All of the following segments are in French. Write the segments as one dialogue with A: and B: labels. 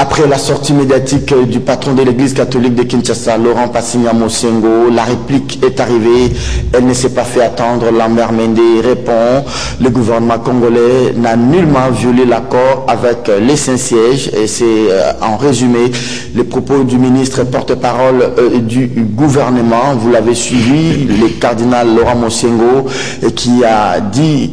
A: Après la sortie médiatique du patron de l'église catholique de Kinshasa, Laurent Passigna Mosengo, la réplique est arrivée. Elle ne s'est pas fait attendre. Lambert Mende répond: le gouvernement congolais n'a nullement violé l'accord avec les Saint-Sièges. Et c'est en résumé les propos du ministre porte-parole du gouvernement. Vous l'avez suivi, le cardinal Laurent Mosengo, qui a dit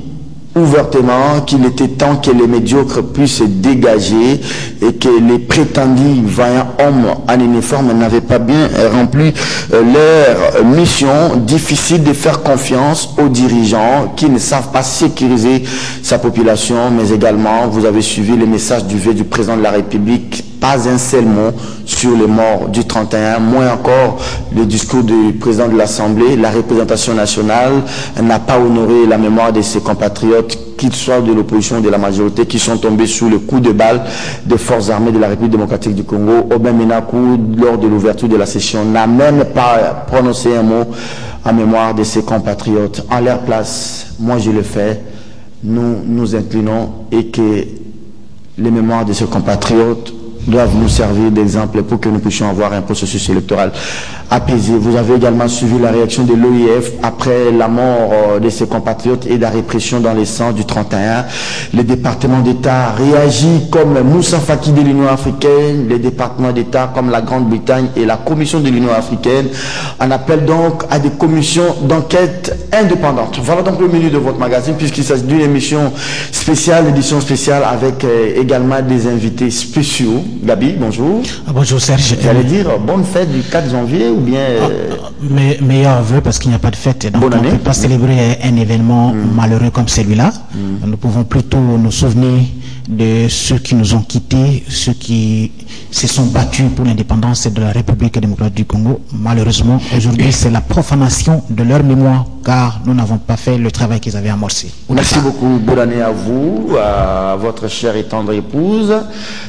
A: ouvertement qu'il était temps que les médiocres puissent se dégager et que les prétendus vaillants hommes en uniforme n'avaient pas bien rempli leur mission. Difficile de faire confiance aux dirigeants qui ne savent pas sécuriser sa population, mais également, vous avez suivi les messages du vœu du président de la République. Pas un seul mot sur les morts du 31, moins encore le discours du président de l'Assemblée. La représentation nationale n'a pas honoré la mémoire de ses compatriotes, qu'ils soient de l'opposition ou de la majorité, qui sont tombés sous le coup de balle des forces armées de la République démocratique du Congo. Aubin Menakou, lors de l'ouverture de la session, n'a même pas prononcé un mot en mémoire de ses compatriotes. En leur place, moi je le fais, nous nous inclinons et que les mémoires de ses compatriotes doivent nous servir d'exemple pour que nous puissions avoir un processus électoral apaisé. Vous avez également suivi la réaction de l'OIF après la mort de ses compatriotes et la répression dans les sangs du 31. Le département d'État réagit comme Moussa Faki de l'Union africaine, les départements d'État comme la Grande-Bretagne et la Commission de l'Union africaine. On appelle donc à des commissions d'enquête indépendantes. Voilà donc le menu de votre magazine, puisqu'il s'agit d'une émission spéciale, édition spéciale avec également des invités spéciaux. Gabi, bonjour.
B: Bonjour Serge.
A: J'allais dire bonne fête du 4 janvier ou bien...
B: meilleurs vœux parce qu'il n'y a pas de fête. Donc
A: bonne année.
B: On ne peut pas célébrer un événement malheureux comme celui-là. Nous pouvons plutôt nous souvenir de ceux qui nous ont quittés, ceux qui se sont battus pour l'indépendance de la République démocratique du Congo. Malheureusement, aujourd'hui, c'est la profanation de leur mémoire, car nous n'avons pas fait le travail qu'ils avaient amorcé.
A: Merci beaucoup. Bonne année à vous, à votre chère et tendre épouse,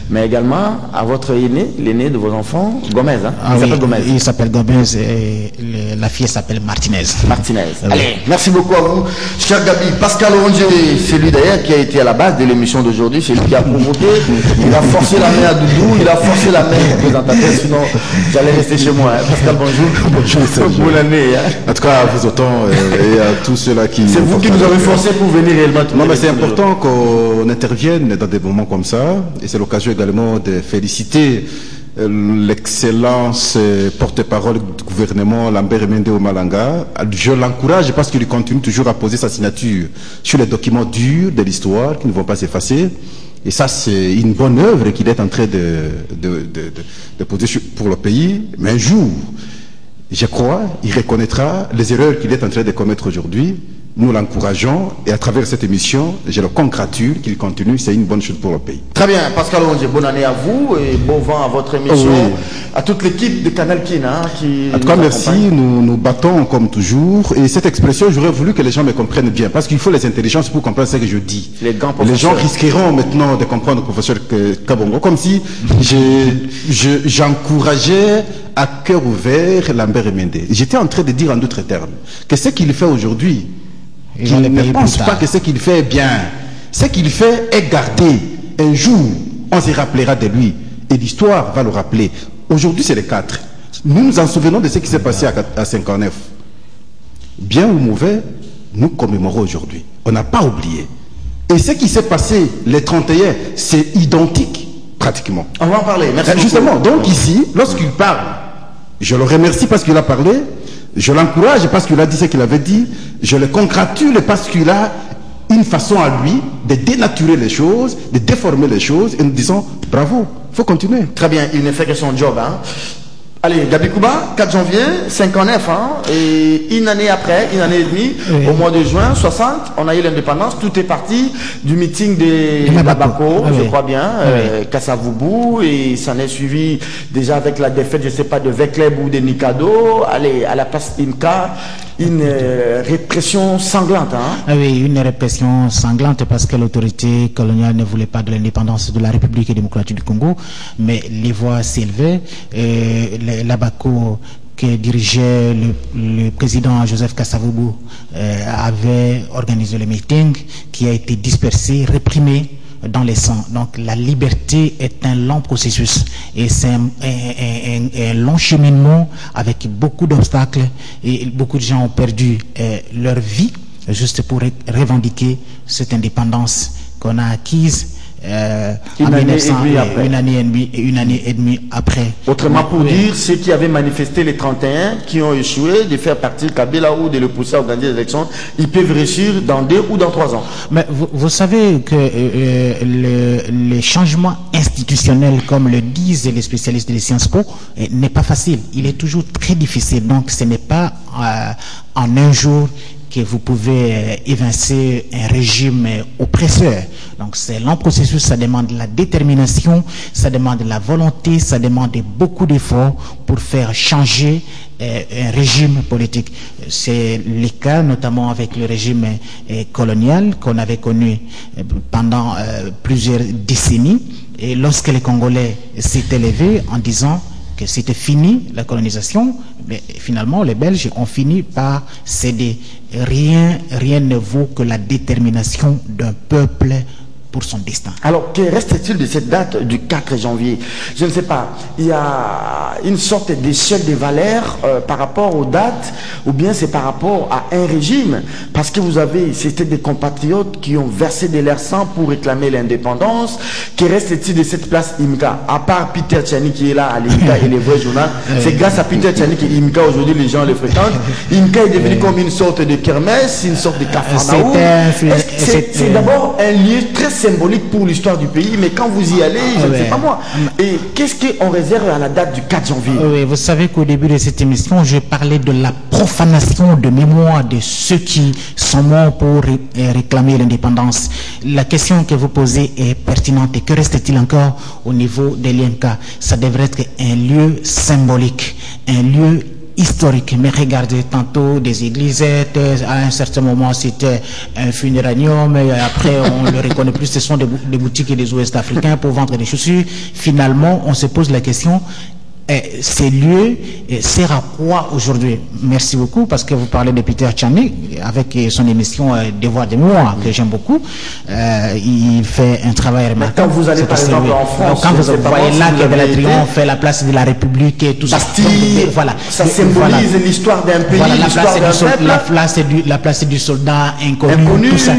A: mais également à votre aîné, l'aîné de vos enfants, Gomez. Hein?
B: Il s'appelle Gomez. Il s'appelle Gomez et la fille s'appelle Martinez.
A: Martinez. Allez, merci beaucoup à vous, cher Gabi. Pascal Rondier, c'est lui d'ailleurs qui a été à la base de l'émission d'aujourd'hui, c'est lui qui a provoqué. Il a forcé la main à Doudou, il a forcé la main au présentateur, sinon j'allais rester chez moi. Hein. Pascal, bonjour.
C: Bonjour.
A: Bonne année. Hein.
C: En tout cas, à vous autant et à tous ceux-là qui...
A: C'est vous qui nous avez forcé pour venir réellement.
C: Non, mais c'est important qu'on intervienne dans des moments comme ça. Et c'est l'occasion également de féliciter l'excellence porte-parole du gouvernement Lambert Mende Omalanga. Je l'encourage parce qu'il continue toujours à poser sa signature sur les documents durs de l'histoire qui ne vont pas s'effacer. Et ça, c'est une bonne œuvre qu'il est en train de poser pour le pays. Mais un jour, je crois, il reconnaîtra les erreurs qu'il est en train de commettre aujourd'hui. Nous l'encourageons et à travers cette émission, je le congratule qu'il continue, c'est une bonne chose pour le pays.
A: Très bien, Pascal Rondier, bonne année à vous et bon vent à votre émission, à toute l'équipe de Canal Kin qui
C: en tout cas, merci, nous battons comme toujours et cette expression, j'aurais voulu que les gens me comprennent bien parce qu'il faut les intelligences pour comprendre ce que je dis. Les gens risqueront maintenant de comprendre le professeur Kabongo comme si j'encourageais à cœur ouvert Lambert Mende. J'étais en train de dire en d'autres termes que ce qu'il fait aujourd'hui, qu'il ne pense pas que ce qu'il fait est bien. Ce qu'il fait est gardé. Un jour, on se rappellera de lui. Et l'histoire va le rappeler. Aujourd'hui, c'est les 4. Nous nous en souvenons de ce qui s'est passé à 59. Bien ou mauvais, nous commémorons aujourd'hui. On n'a pas oublié. Et ce qui s'est passé les 31, c'est identique, pratiquement.
A: On va en parler. Merci
C: justement,
A: beaucoup.
C: Donc ici, lorsqu'il parle, je le remercie parce qu'il a parlé. Je l'encourage parce qu'il a dit ce qu'il avait dit. Je le congratule parce qu'il a une façon à lui de dénaturer les choses, de déformer les choses. Et nous disons bravo, il faut continuer.
A: Très bien, il ne fait que son job. Hein. Allez, Gabi Kouba, 4 janvier, 59 ans, et une année après, une année et demie, au mois de juin 60, on a eu l'indépendance. Tout est parti du meeting de Babako, je crois bien, Kassavoubou, et s'en est suivi déjà avec la défaite, je ne sais pas, de Vekleb ou de Nikado. Allez, à la place d'Inka, une répression sanglante. Hein?
B: Oui, une répression sanglante parce que l'autorité coloniale ne voulait pas de l'indépendance de la République démocratique du Congo, mais les voix s'élevaient. L'Abaco que dirigeait le président Joseph Kassavoubou avait organisé le meeting qui a été dispersé, réprimé dans les sangs. Donc la liberté est un long processus et c'est un long cheminement avec beaucoup d'obstacles, et beaucoup de gens ont perdu leur vie juste pour revendiquer cette indépendance qu'on a acquise
A: une année et demie après.
B: Autrement pour dire, ceux qui avaient manifesté les 31, qui ont échoué de faire partie de Kabila ou de le pousser à organiser les élections, ils peuvent réussir dans 2 ou dans 3 ans. Mais vous savez que les changements institutionnels, comme le disent les spécialistes des Sciences Po, n'est pas facile. Il est toujours très difficile. Donc ce n'est pas en un jour que vous pouvez évincer un régime oppresseur. Donc c'est long processus, ça demande la détermination, ça demande la volonté, ça demande beaucoup d'efforts pour faire changer un régime politique. C'est le cas notamment avec le régime colonial qu'on avait connu pendant plusieurs décennies, et lorsque les Congolais s'étaient levés en disant que c'était fini la colonisation, mais finalement les Belges ont fini par céder. Rien ne vaut que la détermination d'un peuple pour son destin. Alors, que reste-t-il de cette date du 4 janvier? Je ne sais pas. Il y a une sorte d'échelle des valeurs par rapport aux dates, ou bien c'est par rapport à un régime? Parce que vous avez, c'était des compatriotes qui ont versé de leur sang pour réclamer l'indépendance. Que reste-t-il de cette place IMCA? À part Peter Tchani qui est là à l'IMCA et les vrais journaux, c'est grâce à Peter Tchani que IMCA aujourd'hui les gens le fréquentent. IMCA est devenu comme une sorte de kermesse, une sorte de Capharnaüm. C'est d'abord un lieu très symbolique pour l'histoire du pays, mais quand vous y allez, je ne sais pas moi. Et qu'est-ce qu'on réserve à la date du 4 janvier? Oui, vous savez qu'au début de cette émission, je parlais de la profanation de mémoire de ceux qui sont morts pour réclamer l'indépendance. La question que vous posez est pertinente. Et que reste-t-il encore au niveau de l'IMCA? Ça devrait être un lieu symbolique, un lieu historique. Mais regardez, tantôt des églises, à un certain moment c'était un funérarium, et après on ne le reconnaît plus, ce sont des boutiques et des ouest africains pour vendre des chaussures. Finalement on se pose la question, ces lieux servent à quoi aujourd'hui? Merci beaucoup, parce que vous parlez de Peter Tchani avec son émission Devoir de mémoire que j'aime beaucoup. Il fait un travail remarquable. Quand vous allez par exemple en France, quand vous voyez là que la Triomphe fait la place de la République et tout ça. Voilà, ça symbolise l'histoire d'un pays, voilà, l'histoire d'un peuple. La place du soldat inconnu, tout ça.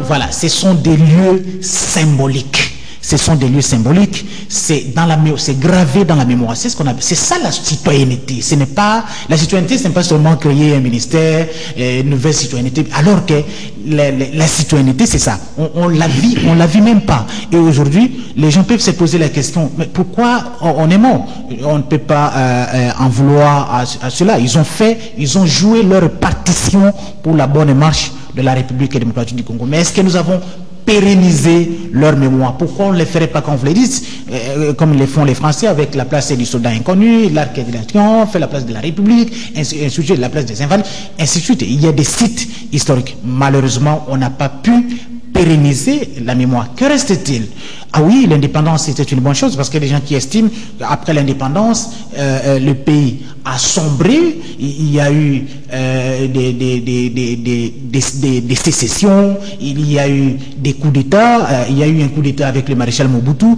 B: Voilà, ce sont des lieux symboliques. Ce sont des lieux symboliques, c'est gravé dans la mémoire. C'est ce qu'on appelle, c'est ça la citoyenneté. Ce n'est pas la citoyenneté, ce n'est pas seulement créer un ministère, une nouvelle citoyenneté. Alors que la citoyenneté, c'est ça. On la vit même pas. Et aujourd'hui, les gens peuvent se poser la question, mais pourquoi on est mort? On ne peut pas en vouloir à cela. Ils ont joué leur partition pour la bonne marche de la République démocratique du Congo. Mais est-ce que nous avons pérenniser leur mémoire? Pourquoi on ne les ferait pas, comme vous le dites, comme le font les Français avec la place du soldat inconnu, l'arc de la Triomphe, la place de la République, ainsi de suite, la place des Invalides, ainsi de suite. Il y a des sites historiques. Malheureusement, on n'a pas pu pérenniser la mémoire. Que reste-t-il? Ah oui, l'indépendance c'était une bonne chose, parce que les gens qui estiment qu'après l'indépendance, le pays a sombré, il y a eu des sécessions, il y a eu des coups d'État, il y a eu un coup d'État avec le maréchal Mobutu,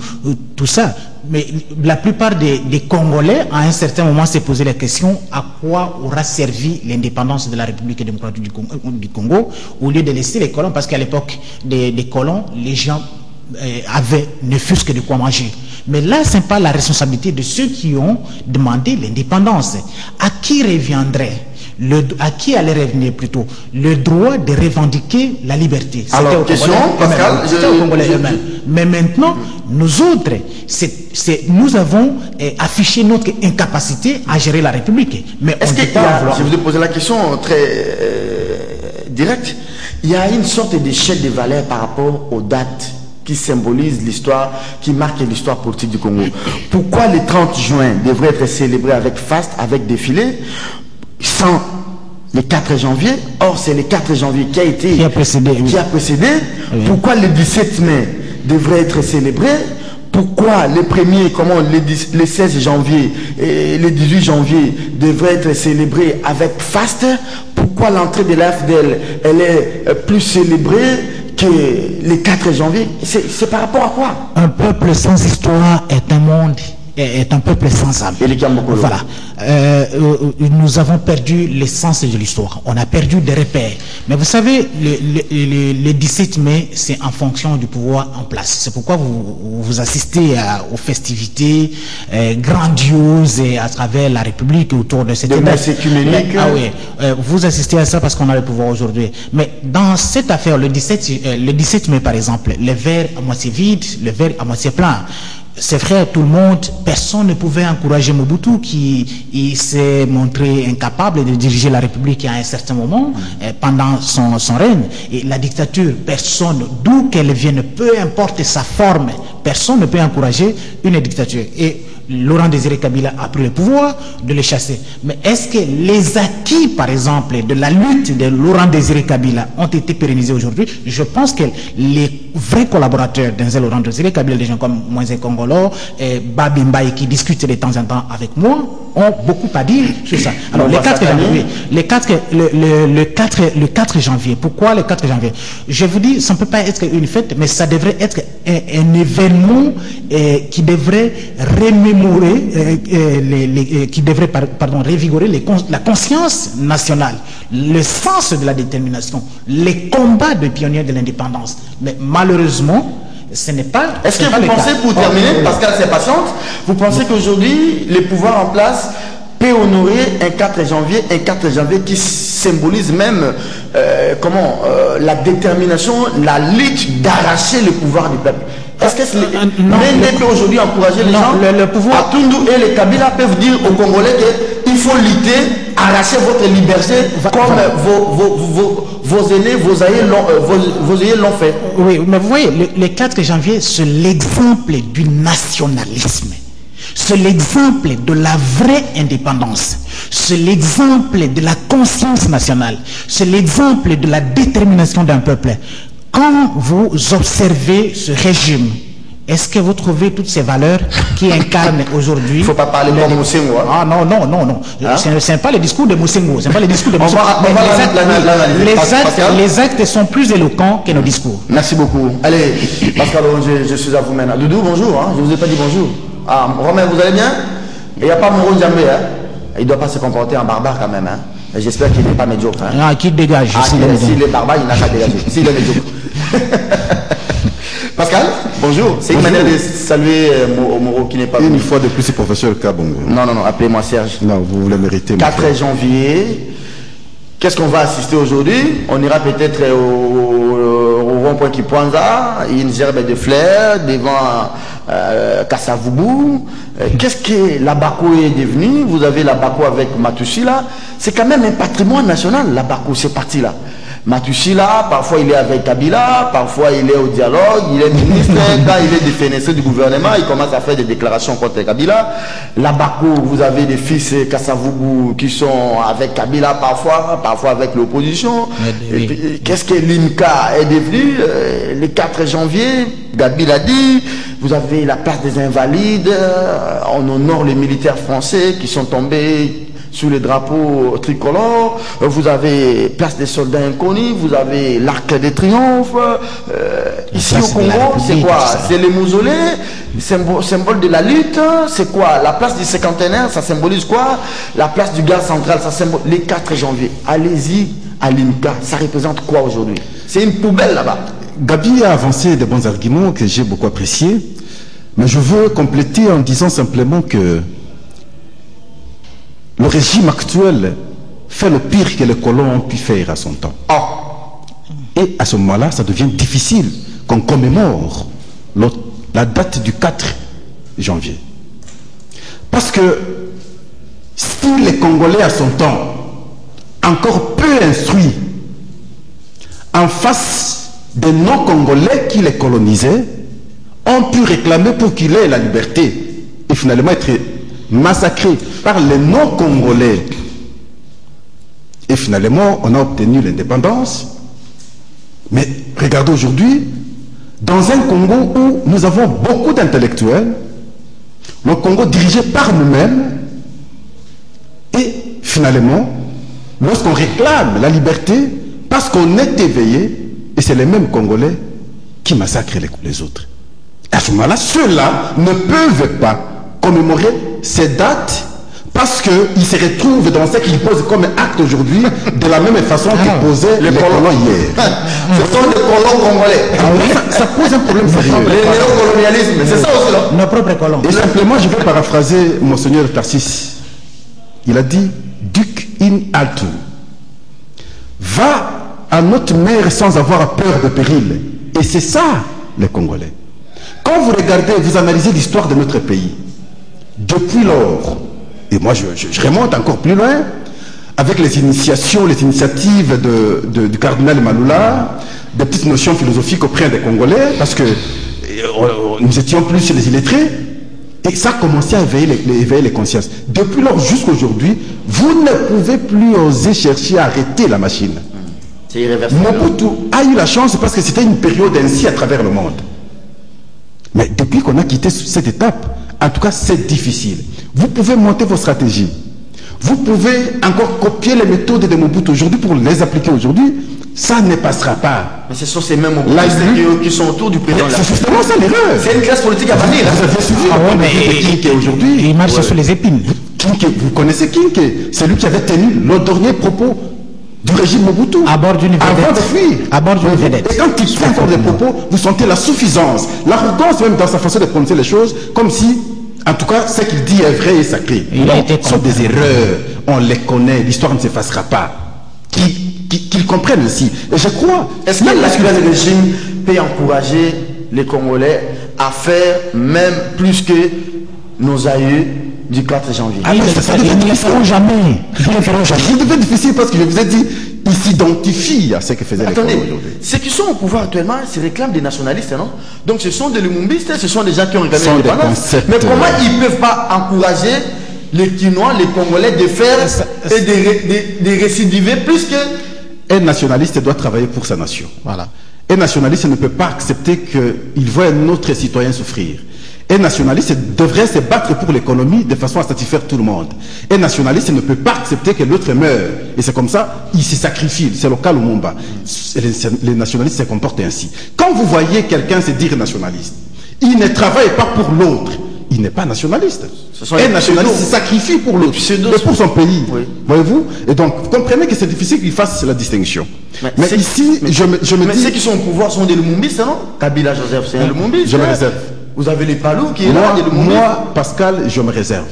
B: tout ça. Mais la plupart des Congolais, à un certain moment, s'est posé la question à quoi aura servi l'indépendance de la République démocratique du Congo, au lieu de laisser les colons, parce qu'à l'époque des colons, les gens avaient ne fût-ce que de quoi manger. Mais là, ce n'est pas la responsabilité de ceux qui ont demandé l'indépendance. À qui reviendrait à qui allait revenir plutôt le droit de revendiquer la liberté? Alors, question, Pascal, c'était aux Congolais eux-mêmes. Mais maintenant, nous autres, nous avons affiché notre incapacité à gérer la République. Mais est-ce que je vous ai posé la question très directe. Il y a une sorte d'échelle de valeurs par rapport aux dates qui symbolise l'histoire, qui marque l'histoire politique du Congo. Pourquoi le 30 juin devrait être célébré avec faste, avec défilé, sans le 4 janvier? Or, c'est le 4 janvier qui a précédé. Oui. Pourquoi le 17 mai devrait être célébré? Pourquoi les premiers, les 16 janvier et le 18 janvier devraient être célébrés avec faste? Pourquoi l'entrée de l'AFDL, elle est plus célébrée
A: que le 4 janvier, c'est par rapport à quoi?
B: Un peuple sans histoire est un monde, est un peuple sans âme. Voilà. Nous avons perdu l'essence de l'histoire. On a perdu des repères. Mais vous savez, le 17 mai, c'est en fonction du pouvoir en place. C'est pourquoi vous assistez aux festivités grandioses et à travers la République autour de cette
A: messe écuménique.
B: Ah oui, vous assistez à ça parce qu'on a le pouvoir aujourd'hui. Mais dans cette affaire, le 17 mai par exemple, le verre à moitié vide, le verre à moitié plein. C'est vrai, tout le monde, personne ne pouvait encourager Mobutu qui s'est montré incapable de diriger la République à un certain moment pendant son règne. Et la dictature, personne, d'où qu'elle vienne, peu importe sa forme, personne ne peut encourager une dictature. Et Laurent Désiré Kabila a pris le pouvoir de les chasser. Mais est-ce que les acquis, par exemple, de la lutte de Laurent Désiré Kabila ont été pérennisés aujourd'hui? Je pense que les vrais collaborateurs d'un Laurent Désiré Kabila, des gens comme Moïse Kongolo et Babi Mbaye qui discutent de temps en temps avec moi, ont beaucoup à dire sur ça. Alors, le 4 janvier, pourquoi le 4 janvier? Je vous dis, ça ne peut pas être une fête, mais ça devrait être un événement qui devrait remémorer, qui devrait revigorer la conscience nationale, le sens de la détermination, les combats des pionniers de l'indépendance. Mais malheureusement, ce n'est pas.
A: Est-ce que vous pensez, pour terminer, Pascal c'est patiente, vous pensez qu'aujourd'hui, les pouvoirs en place peut honorer un 4 janvier qui symbolise même la détermination, la lutte d'arracher le pouvoir du peuple? Est-ce que l'Inde peut aujourd'hui encourager les gens
B: le pouvoir...
A: Atundu et les Kabila peuvent dire aux Congolais qu'il faut lutter, arracher votre liberté comme vos aînés, vos aïeux l'ont fait?
B: Oui, mais vous voyez, le 4 janvier, c'est l'exemple du nationalisme. C'est l'exemple de la vraie indépendance. C'est l'exemple de la conscience nationale. C'est l'exemple de la détermination d'un peuple. Quand vous observez ce régime, est-ce que vous trouvez toutes ces valeurs qui incarnent aujourd'hui?
A: Il ne faut pas parler de Moussengo.
B: Ah non. Hein? Ce n'est pas le discours de Moussengo. Ce n'est pas le discours de Moussengo. Les actes sont plus éloquents que nos discours.
A: Merci beaucoup. Allez, Pascal, je suis à vous maintenant. Doudou, bonjour. Hein? Je ne vous ai pas dit bonjour. Ah, Romain, vous allez bien? Il n'y a pas Moro Djambé. Hein? Il ne doit pas se comporter en barbare quand même. Hein? J'espère qu'il n'est pas médiocre. Hein?
B: Ah, qu'il dégage.
A: S'il est barbare, il n'a qu'à dégager. S'il est médiocre. Pascal, bonjour. C'est une manière de saluer Moro qui n'est pas...
C: Une fois de plus, c'est professeur Kabongo.
A: Non, appelez-moi Serge.
C: Non, vous le méritez.
A: 4 janvier, qu'est-ce qu'on va assister aujourd'hui? On ira peut-être au rond-point Kipuanza, une gerbe de fleurs devant Kasavubu. Qu'est-ce que la Bako est devenue? Vous avez la Bako avec Matusila. C'est quand même un patrimoine national, la Bako, c'est parti là. Matusila, parfois il est avec Kabila, parfois il est au dialogue, il est ministre, quand il est défenestré du gouvernement, il commence à faire des déclarations contre Kabila. La Bako, vous avez des fils Kasavubu qui sont avec Kabila parfois avec l'opposition. Oui. Qu'est-ce que l'IMCA est devenu? Le 4 janvier, Gabi l'a dit, vous avez la place des Invalides, on honore les militaires français qui sont tombés sous les drapeaux tricolores, vous avez place des soldats inconnus, vous avez l'arc de triomphe. Ici au Congo, c'est quoi? C'est les mausolées, symbole de la lutte. C'est quoi? La place du cinquantenaire, ça symbolise quoi? La place du gare central, ça symbolise les 4 janvier. Allez-y à l'IMCA, ça représente quoi aujourd'hui? C'est une poubelle là-bas.
C: Gabi a avancé des bons arguments que j'ai beaucoup appréciés, mais je veux compléter en disant simplement que le régime actuel fait le pire que les colons ont pu faire à son temps. Et à ce moment-là, ça devient difficile qu'on commémore la date du 4 janvier. Parce que si les Congolais à son temps, encore peu instruits, en face des non-Congolais qui les colonisaient, ont pu réclamer pour qu'il ait la liberté et finalement être massacré par les non-Congolais. Et finalement, on a obtenu l'indépendance. Mais regardez aujourd'hui, dans un Congo où nous avons beaucoup d'intellectuels, le Congo dirigé par nous-mêmes, et finalement, lorsqu'on réclame la liberté, parce qu'on est éveillé, et c'est les mêmes Congolais qui massacrent les autres. À ce moment-là, ceux-là ne peuvent pas commémorer ces dates parce qu'ils se retrouvent dans ce qu'ils posent comme acte aujourd'hui de la même façon qu'ils posaient les colons hier.
A: Ce sont des colons congolais.
C: Ça pose un problème sérieux.
A: Le néocolonialisme, c'est ça aussi là.
B: Nos propres colons.
C: Et simplement, je vais paraphraser Monseigneur Tarsis. Il a dit, Duc in alto, va à notre mère sans avoir peur de péril. Et c'est ça, les Congolais. Quand vous regardez, vous analysez l'histoire de notre pays, depuis lors, et moi je remonte encore plus loin, avec les initiations, les initiatives du cardinal Maloula, des petites notions philosophiques auprès des Congolais, parce que nous étions plus chez les illettrés, et ça a commencé à éveiller les consciences. Depuis lors jusqu'à aujourd'hui, vous ne pouvez plus oser chercher à arrêter la machine.
A: C'est irréversible.
C: Mobutu a eu la chance parce que c'était une période ainsi à travers le monde. Mais depuis qu'on a quitté cette étape, en tout cas c'est difficile. Vous pouvez monter vos stratégies. Vous pouvez encore copier les méthodes de Mobutu aujourd'hui pour les appliquer aujourd'hui. Ça ne passera pas.
A: Mais ce sont ces mêmes Mobutu qui sont autour du président.
C: C'est justement ça l'erreur.
A: C'est une classe politique à bannir.
C: Vous avez suivi Kinké aujourd'hui.
B: Il marche sur les épines.
C: Kinké, vous connaissez Kinké? C'est lui qui avait tenu le dernier propos du régime Mobutu.
B: À bord d'une vedette.
C: Avant de fuir.
B: À bord d'une vedette.
C: Et quand il fait encore des propos, vous sentez la suffisance, l'arrogance même dans sa façon de prononcer les choses, comme si, en tout cas, ce qu'il dit est vrai et sacré. Ce sont des erreurs. On les connaît. L'histoire ne s'effacera pas. Qu'ils comprennent aussi. Et je crois...
A: Est-ce que l'actuel régime peut encourager les Congolais à faire même plus que nos aïeux du 4 janvier?
B: Ils ne le feront jamais. Ils ne le feront jamais.
C: Il devait difficile parce que je vous ai dit, ils s'identifient à ce que faisaient les Congolais aujourd'hui.
A: Ceux qui sont au pouvoir actuellement se réclament des nationalistes, non? Donc ce sont des lumumbistes, ce sont des gens qui ont réclamé l'indépendance. Mais comment ils ne peuvent pas encourager les Quinois, les Congolais de faire et de récidiver plus que...
C: Un nationaliste doit travailler pour sa nation.
B: Voilà.
C: Un nationaliste ne peut pas accepter qu'il voit un autre citoyen souffrir. Un nationaliste devrait se battre pour l'économie de façon à satisfaire tout le monde. Un nationaliste ne peut pas accepter que l'autre meure. Et c'est comme ça, il se sacrifie. C'est le cas au Mumba. Les nationalistes se comportent ainsi. Quand vous voyez quelqu'un se dire nationaliste, il ne travaille pas pour l'autre. Il n'est pas nationaliste. Un nationaliste se sacrifie pour l'autre, mais pour son pays. Oui. Voyez-vous? Et donc, vous comprenez que c'est difficile qu'il fasse la distinction. Mais ici, je me dis...
A: ceux qui sont au pouvoir sont des lumumbistes, non? Kabila Joseph, c'est un lumumbiste.
C: Je me réserve.
A: Vous avez les Palous qui est là, des lumumbistes.
C: Moi, Pascal, je me réserve.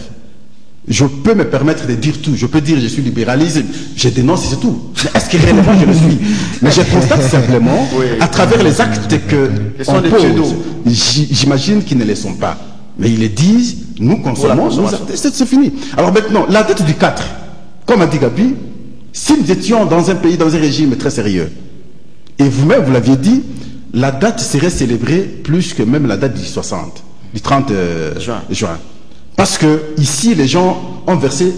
C: Je peux me permettre de dire tout. Je peux dire je suis libéraliste, je dénonce, c'est tout. Mais est-ce que réellement je le suis? Mais je constate simplement, à travers les actes qu'on pose, j'imagine qu'ils ne les sont pas. Mais ils les disent, nous consommons, c'est fini. Alors maintenant, la date du 4, comme a dit Gabi, si nous étions dans un pays, dans un régime très sérieux, et vous-même vous l'aviez dit, la date serait célébrée plus que même la date du 60, du 30 juin. Parce que ici, les gens ont versé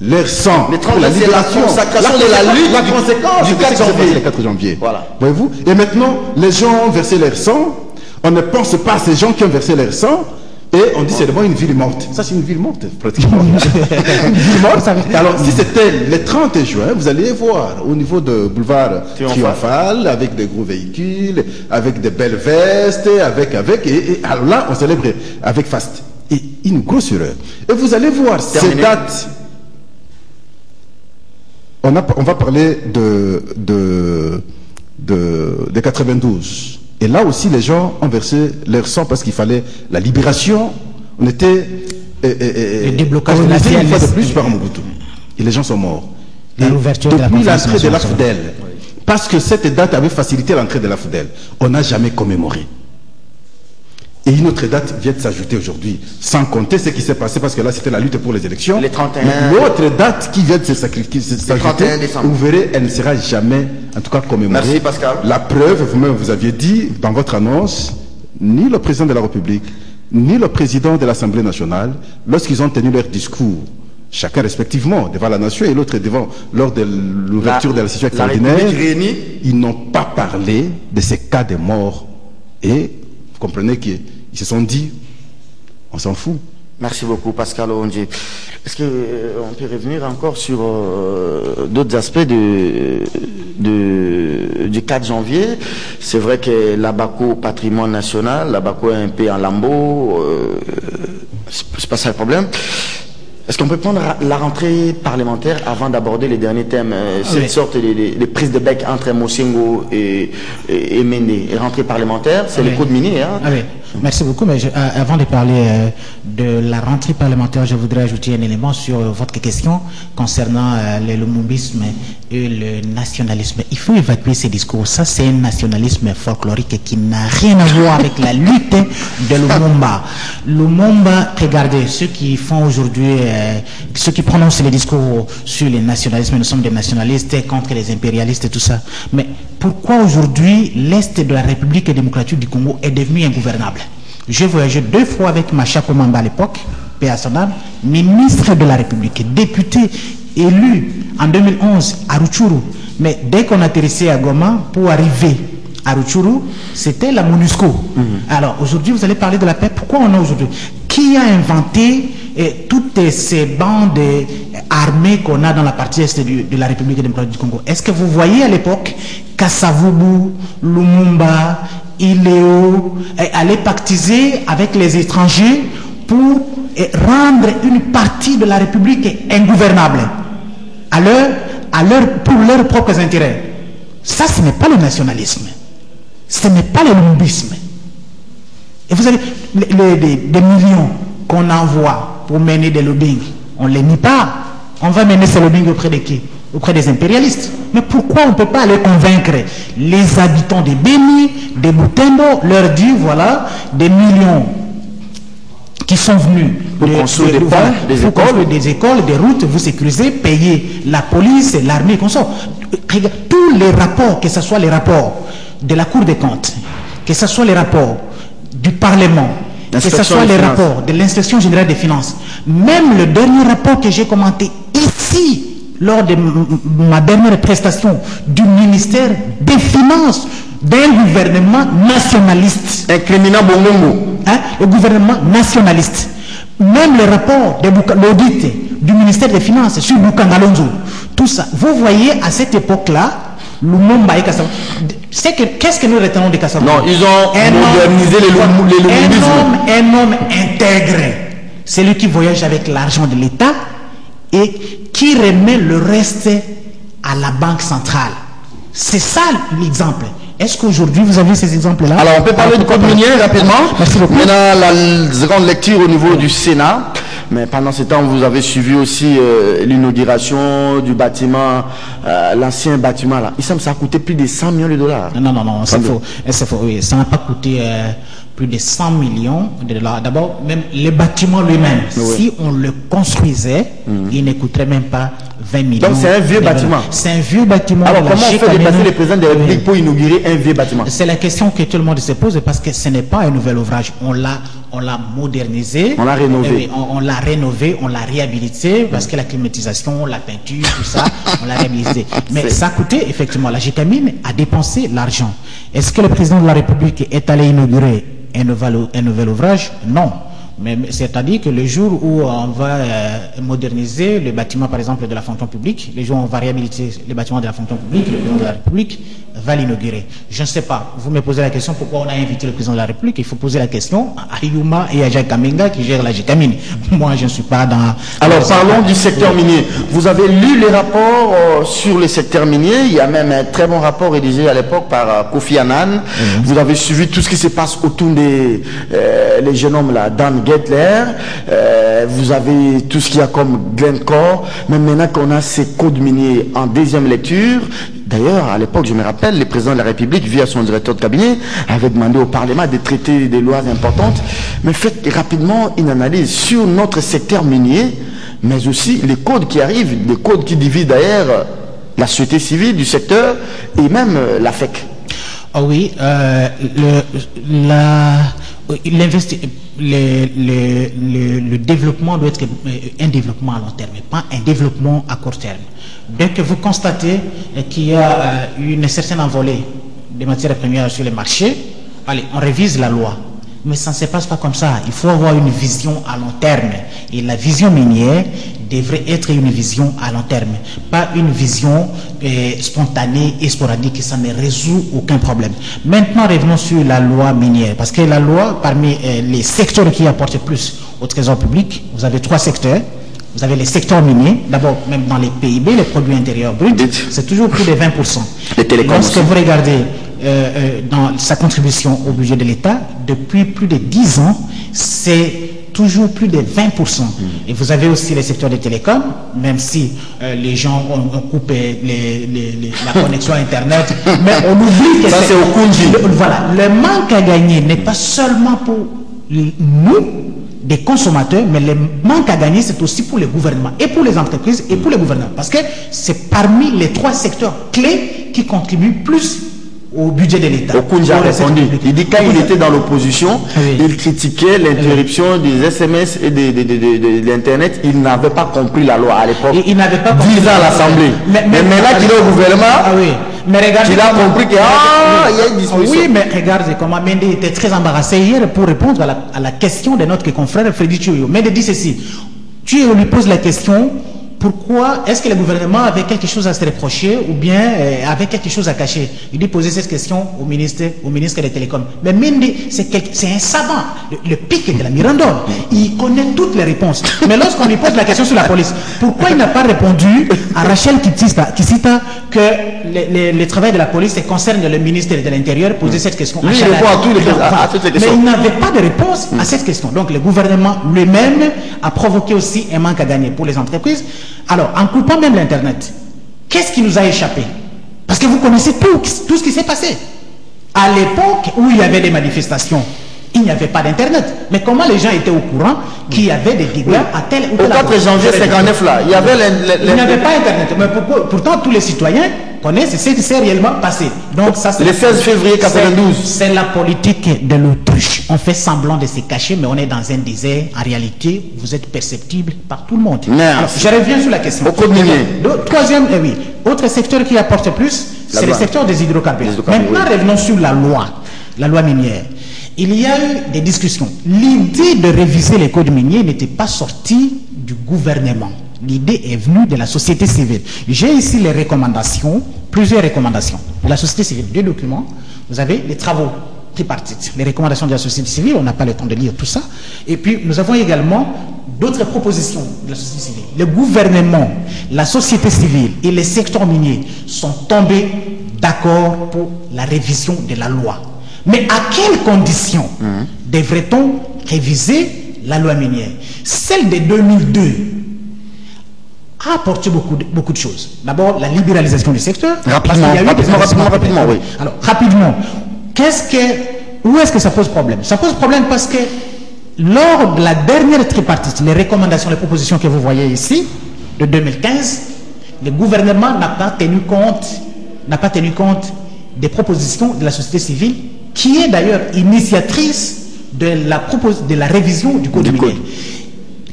C: leur sang pour la libération, la conséquence du 4 janvier. Voilà. Voyez-vous? Et maintenant, les gens ont versé leur sang, on ne pense pas à ces gens qui ont versé leur sang, et on dit c'est d'abord une ville morte. Ça c'est une ville morte pratiquement. Une ville morte. Alors si c'était le 30 juin, vous allez voir au niveau de boulevard Triomphal, avec des gros véhicules, avec des belles vestes, et alors là on célébrait avec faste. Et une grosse erreur. Et vous allez voir ces dates. On va parler de 92. Et là aussi, les gens ont versé leur sang parce qu'il fallait la libération. On était
B: le déblocage de la
C: une fois de plus par Mobutu. Et les gens sont morts. Depuis l'entrée de la FDL, parce que cette date avait facilité l'entrée de la FDL, on n'a jamais commémoré. Et une autre date vient de s'ajouter aujourd'hui, sans compter ce qui s'est passé, parce que là, c'était la lutte pour les élections.
A: Les 31.
C: L'autre date qui vient de s'ajouter, vous verrez, elle ne sera jamais, en tout cas, commémorée.
A: Merci, Pascal.
C: La preuve, vous-même, vous aviez dit, dans votre annonce, ni le président de la République, ni le président de l'Assemblée nationale, lorsqu'ils ont tenu leur discours, chacun respectivement, devant la nation et l'autre lors de l'ouverture de la session extraordinaire, ils n'ont pas parlé de ces cas de mort. Et vous comprenez qu'ils se sont dit, on s'en fout.
A: Merci beaucoup, Pascal Ondje. Est-ce qu'on peut revenir encore sur d'autres aspects du 4 janvier? C'est vrai que l'Abaco patrimoine national, l'Abaco est un peu en lambeaux, c'est pas ça le problème. Est-ce qu'on peut prendre la rentrée parlementaire avant d'aborder les derniers thèmes, cette sorte de prise de bec entre Mosengo et Mende? Rentrée parlementaire, c'est le code minier. Hein?
B: Oui. Merci beaucoup, mais avant de parler de la rentrée parlementaire, je voudrais ajouter un élément sur votre question concernant le lumumbisme et le nationalisme. Il faut évacuer ces discours. Ça, c'est un nationalisme folklorique qui n'a rien à voir avec la lutte de Lumumba. Lumumba, regardez, ceux qui font aujourd'hui, ceux qui prononcent les discours sur le nationalisme, nous sommes des nationalistes contre les impérialistes et tout ça. Mais pourquoi aujourd'hui l'Est de la République démocratique du Congo est devenu ingouvernable? J'ai voyagé 2 fois avec Macha Komamba à l'époque, paix à son âme, ministre de la République, député élu en 2011 à Rutshuru. Mais dès qu'on atterrissait à Goma, pour arriver à Rutshuru, c'était la MONUSCO. Alors aujourd'hui, vous allez parler de la paix. Pourquoi on a aujourd'hui? Qui a inventé toutes ces bandes armées qu'on a dans la partie est de la République démocratique du Congo? Est-ce que vous voyez à l'époque Kassavubu, Lumumba, Iléo allaient pactiser avec les étrangers pour rendre une partie de la République ingouvernable pour leurs propres intérêts? Ça, ce n'est pas le nationalisme. Ce n'est pas le lumumbisme. Et vous avez des millions qu'on envoie pour mener des lobbying. On ne les nie pas. On va mener ces lobbying auprès de qui? Auprès des impérialistes. Mais pourquoi on ne peut pas aller convaincre les habitants de Beni, de Butembo, leur dire, voilà, des millions qui sont venus
A: pour construire des
B: écoles, des routes, vous sécurisez, payez la police, l'armée, qu'on sort. Tous les rapports, que ce soit les rapports de la Cour des comptes, que ce soit les rapports du Parlement, que ce soit les rapports de l'Inspection générale des finances, même le dernier rapport que j'ai commenté ici, lors de ma dernière prestation du ministère des Finances d'un gouvernement nationaliste.
A: Incriminant Bongongo.
B: Le gouvernement nationaliste. Même le rapport de l'audit du ministère des Finances sur Bukangalonzo. Tout ça. Vous voyez, à cette époque-là, Lumumba et Kassavubu. Qu'est-ce que nous retenons de Kassavubu?
A: Non, ils ont modernisé les lumumbismes.
B: Un homme intègre. C'est lui qui voyage avec l'argent de l'État et qui remet le reste à la banque centrale. C'est ça l'exemple. Est-ce qu'aujourd'hui vous avez ces exemples-là?
A: Alors on peut parler du code minier rapidement.
B: Merci beaucoup.
A: Maintenant la seconde lecture au niveau du Sénat. Mais pendant ce temps, vous avez suivi aussi l'inauguration du bâtiment, l'ancien bâtiment là. Il semble que ça a coûté plus de 100 millions de dollars.
B: Non, c'est faux. C'est faux. Oui, ça n'a pas coûté plus de 100 millions de dollars. D'abord, même le bâtiment lui-même, si on le construisait, il ne coûterait même pas 20 millions.
A: Donc c'est un vieux bâtiment.
B: C'est un vieux bâtiment.
A: Alors comment on fait déplacer le président de la République pour inaugurer un vieux bâtiment?
B: C'est la question que tout le monde se pose parce que ce n'est pas un nouvel ouvrage. On l'a modernisé.
A: On l'a rénové.
B: On l'a rénové, on l'a réhabilité parce que la climatisation, la peinture, tout ça, on l'a réhabilité. Mais ça a coûté effectivement. La Gécamine a dépensé l'argent. Est-ce que le président de la République est allé inaugurer un nouvel ouvrage? Non. Mais c'est-à-dire que le jour où on va moderniser le bâtiment, par exemple, de la fonction publique, le jour où on va réhabiliter le bâtiment de la fonction publique, le président de la République va l'inaugurer. Je ne sais pas. Vous me posez la question pourquoi on a invité le président de la République. Il faut poser la question à Yuma et à Jacques Kamenga qui gèrent la Gécamine. Moi, je ne suis pas dans...
A: Alors, parlons du secteur minier. Vous avez lu les rapports sur le secteur minier. Il y a même un très bon rapport rédigé à l'époque par Kofi Annan. Vous avez suivi tout ce qui se passe autour des les jeunes hommes là, Dan Gettler. Vous avez tout ce qu'il y a comme Glencore. Mais maintenant qu'on a ces codes miniers en deuxième lecture, d'ailleurs, à l'époque, je me rappelle, le président de la République, via son directeur de cabinet, avait demandé au Parlement de traiter des lois importantes. Mais faites rapidement une analyse sur notre secteur minier, mais aussi les codes qui arrivent, les codes qui divisent d'ailleurs la société civile du secteur et même la FEC.
B: Oh oui, le développement doit être un développement à long terme, pas un développement à court terme. Dès que vous constatez qu'il y a une certaine envolée des matières premières sur les marchés, allez, on révise la loi. Mais ça ne se passe pas comme ça. Il faut avoir une vision à long terme. Et la vision minière devrait être une vision à long terme, pas une vision spontanée et sporadique. Ça ne résout aucun problème. Maintenant, revenons sur la loi minière. Parce que la loi, parmi les secteurs qui apportent plus au trésor public, vous avez 3 secteurs. Vous avez les secteurs miniers. D'abord, même dans les PIB, les produits intérieurs bruts, c'est toujours plus de 20%.
A: Les télécoms.
B: Lorsque vous regardez dans sa contribution au budget de l'État, depuis plus de 10 ans, c'est toujours plus de 20%. Et vous avez aussi les secteurs des télécoms, même si les gens ont coupé la connexion Internet, mais on oublie que
A: ça c'est au Kunji.
B: Voilà, le manque à gagner n'est pas seulement pour nous, des consommateurs, mais le manque à gagner, c'est aussi pour les gouvernements, et pour les entreprises, et pour les gouvernements. Parce que c'est parmi les 3 secteurs clés qui contribuent plus au budget de l'État.
A: Okunja a répondu. Il dit quand il était dans l'opposition, il critiquait l'interruption des SMS et de l'Internet. Il n'avait pas compris la loi à l'époque.
B: Il n'avait pas compris.
A: 10 ans à l'Assemblée. Mais maintenant qu'il est au gouvernement,
B: mais regardez,
A: il a compris qu'il y a une disposition.
B: Oui, mais regardez comment Mende était très embarrassé hier pour répondre à la question de notre confrère Freddy Thioyo. Mende dit ceci. Thioyo lui pose la question: pourquoi est-ce que le gouvernement avait quelque chose à se reprocher ou bien avait quelque chose à cacher? Il dit poser cette question au ministre des Télécoms. Mais Mende, c'est un savant, le pic de la Mirandole. Il connaît toutes les réponses. Mais lorsqu'on lui pose la question sur la police, pourquoi il n'a pas répondu à Rachel Kitsita que le travail de la police concerne le ministre de l'Intérieur? Poser cette question.
A: Lui, il répond à toutes les questions.
B: Mais il n'avait pas de réponse à cette question. Donc le gouvernement lui-même a provoqué aussi un manque à gagner pour les entreprises. Alors, en coupant même l'Internet, qu'est-ce qui nous a échappé? Parce que vous connaissez tout ce qui s'est passé. À l'époque où il y avait des manifestations, il n'y avait pas d'Internet. Mais comment les gens étaient au courant qu'il y avait des dégâts à tel ou tel...
A: Au 4 janvier 59, là, il y avait...
B: Il n'y avait pas Internet. Mais pourtant, tous les citoyens connaissent ce qui s'est réellement passé. Donc, ça,
A: le 16 février 92.
B: C'est la politique de l'autruche. On fait semblant de se cacher, mais on est dans un désert. En réalité, vous êtes perceptible par tout le monde. Alors, je reviens sur la question.
A: Au code minier.
B: Troisième, autre secteur qui apporte plus, c'est le secteur des hydrocarbures. Maintenant, revenons sur la loi minière. Il y a eu des discussions. L'idée de réviser les codes miniers n'était pas sortie du gouvernement. L'idée est venue de la société civile. J'ai ici les recommandations, plusieurs recommandations de la société civile. 2 documents. Vous avez les travaux tripartites, les recommandations de la société civile. On n'a pas le temps de lire tout ça. Et puis, nous avons également d'autres propositions de la société civile. Le gouvernement, la société civile et les secteurs miniers sont tombés d'accord pour la révision de la loi. Mais à quelles conditions devrait-on réviser la loi minière? Celle de 2002 a apporté beaucoup de choses. D'abord, la libéralisation du secteur.
A: Rapidement, oui.
B: Alors, rapidement, où est-ce que ça pose problème? Ça pose problème parce que lors de la dernière tripartite, les recommandations, les propositions que vous voyez ici, de 2015, le gouvernement n'a pas tenu compte des propositions de la société civile, qui est d'ailleurs initiatrice de la révision du code minier.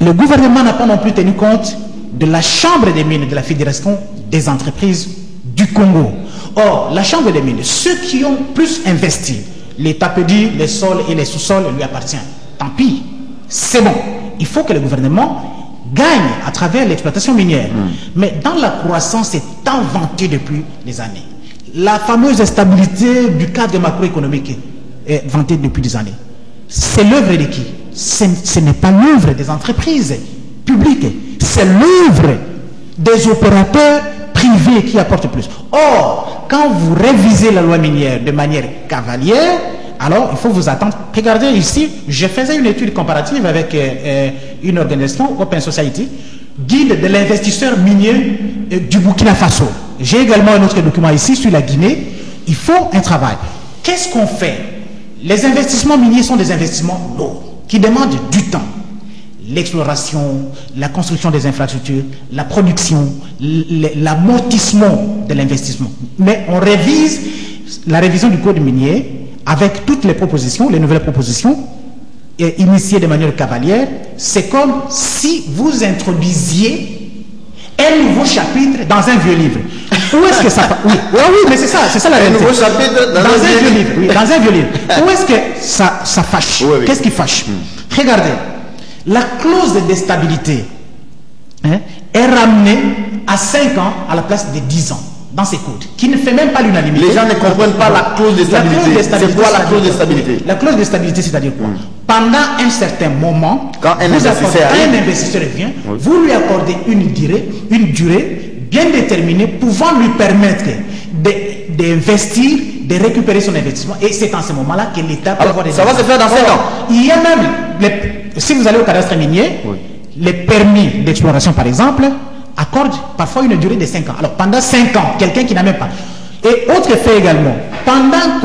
B: Le gouvernement n'a pas non plus tenu compte de la Chambre des mines de la Fédération des entreprises du Congo. Or, la Chambre des mines, ceux qui ont plus investi, l'État peut dire les sols et les sous-sols lui appartiennent. Tant pis, c'est bon. Il faut que le gouvernement gagne à travers l'exploitation minière. Mais dans la croissance, c'est tant vanté depuis des années. La fameuse stabilité du cadre macroéconomique est vantée depuis des années. C'est l'œuvre de qui? Ce n'est pas l'œuvre des entreprises publiques, c'est l'œuvre des opérateurs privés qui apportent plus. Or, quand vous révisez la loi minière de manière cavalière, alors il faut vous attendre. Regardez ici, je faisais une étude comparative avec une organisation, Open Society, guide de l'investisseur minier du Burkina Faso. J'ai également un autre document ici sur la Guinée. Il faut un travail. Qu'est-ce qu'on fait? Les investissements miniers sont des investissements lourds, qui demandent du temps. L'exploration, la construction des infrastructures, la production, l'amortissement de l'investissement. Mais on révise la révision du code minier avec toutes les propositions, les nouvelles propositions, initiées de manière cavalière. C'est comme si vous introduisiez un nouveau chapitre dans un vieux livre. où est-ce que ça... Oui, mais c'est ça la réalité.
A: Un nouveau chapitre
B: dans un vieux livre. Oui, dans un vieux livre. Où est-ce que ça fâche?
A: Oui.
B: Qu'est-ce qui fâche? Regardez, la clause de déstabilité est ramenée à 5 ans à la place de 10 ans dans ces codes, qui ne fait même pas l'unanimité.
A: Les gens ne comprennent pas la clause de stabilité. C'est quoi la clause de stabilité?
B: La clause de stabilité, c'est-à-dire quoi? Pendant un certain moment,
A: quand un investisseur
B: vient, vous lui accordez une durée bien déterminée pouvant lui permettre d'investir, de récupérer son investissement. Et c'est en ce moment-là que l'État peut avoir des...
A: Ça va se faire dans 5 ans.
B: Il y a même, si vous allez au cadastre minier, les permis d'exploration, par exemple, accorde parfois une durée de 5 ans. Alors pendant 5 ans, quelqu'un qui n'a même pas. Et autre fait également, pendant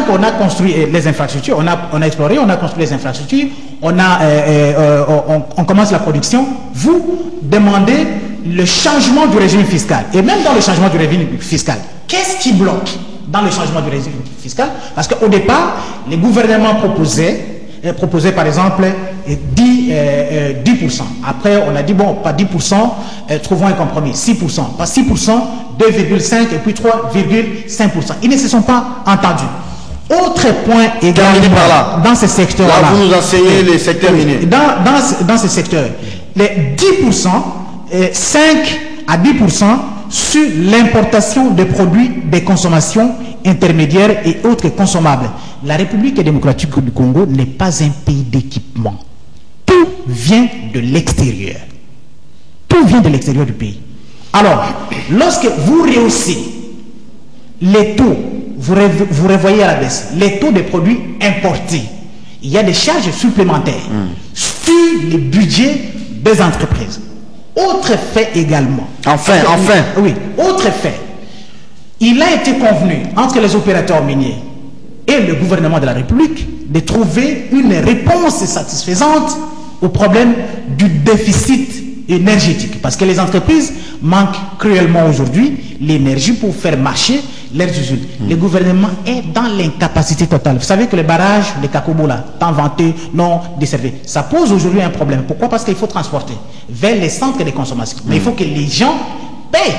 B: qu'on a construit les infrastructures, on a exploré, on a construit les infrastructures, on commence la production, vous demandez le changement du régime fiscal. Et même dans le changement du régime fiscal, qu'est-ce qui bloque dans le changement du régime fiscal? Parce qu'au départ, les gouvernements proposaient par exemple 10%. Après, on a dit, bon, pas 10%, trouvons un compromis, 6%. Pas 6%, 2,5% et puis 3,5%. Ils ne se sont pas entendus. Autre point également dans ce secteur-là.
A: Là, vous nous enseignez les secteurs miniers.
B: Dans ce secteur, les 10%, 5 à 10% sur l'importation de produits de consommation intermédiaire et autres consommables. La République démocratique du Congo n'est pas un pays d'équipement. Tout vient de l'extérieur. Tout vient de l'extérieur du pays. Alors, lorsque vous rehaussez les taux, vous revoyez à la baisse, les taux des produits importés, il y a des charges supplémentaires sur les budgets des entreprises. Autre fait également.
A: Enfin.
B: Oui, autre fait. Il a été convenu entre les opérateurs miniers et le gouvernement de la République de trouver une réponse satisfaisante au problème du déficit énergétique. Parce que les entreprises manquent cruellement aujourd'hui l'énergie pour faire marcher leurs usines. Le gouvernement est dans l'incapacité totale. Vous savez que le barrage de Kakobo, là, tant vanté, non desservi, ça pose aujourd'hui un problème. Pourquoi? Parce qu'il faut transporter vers les centres de consommation. Mais il faut que les gens payent.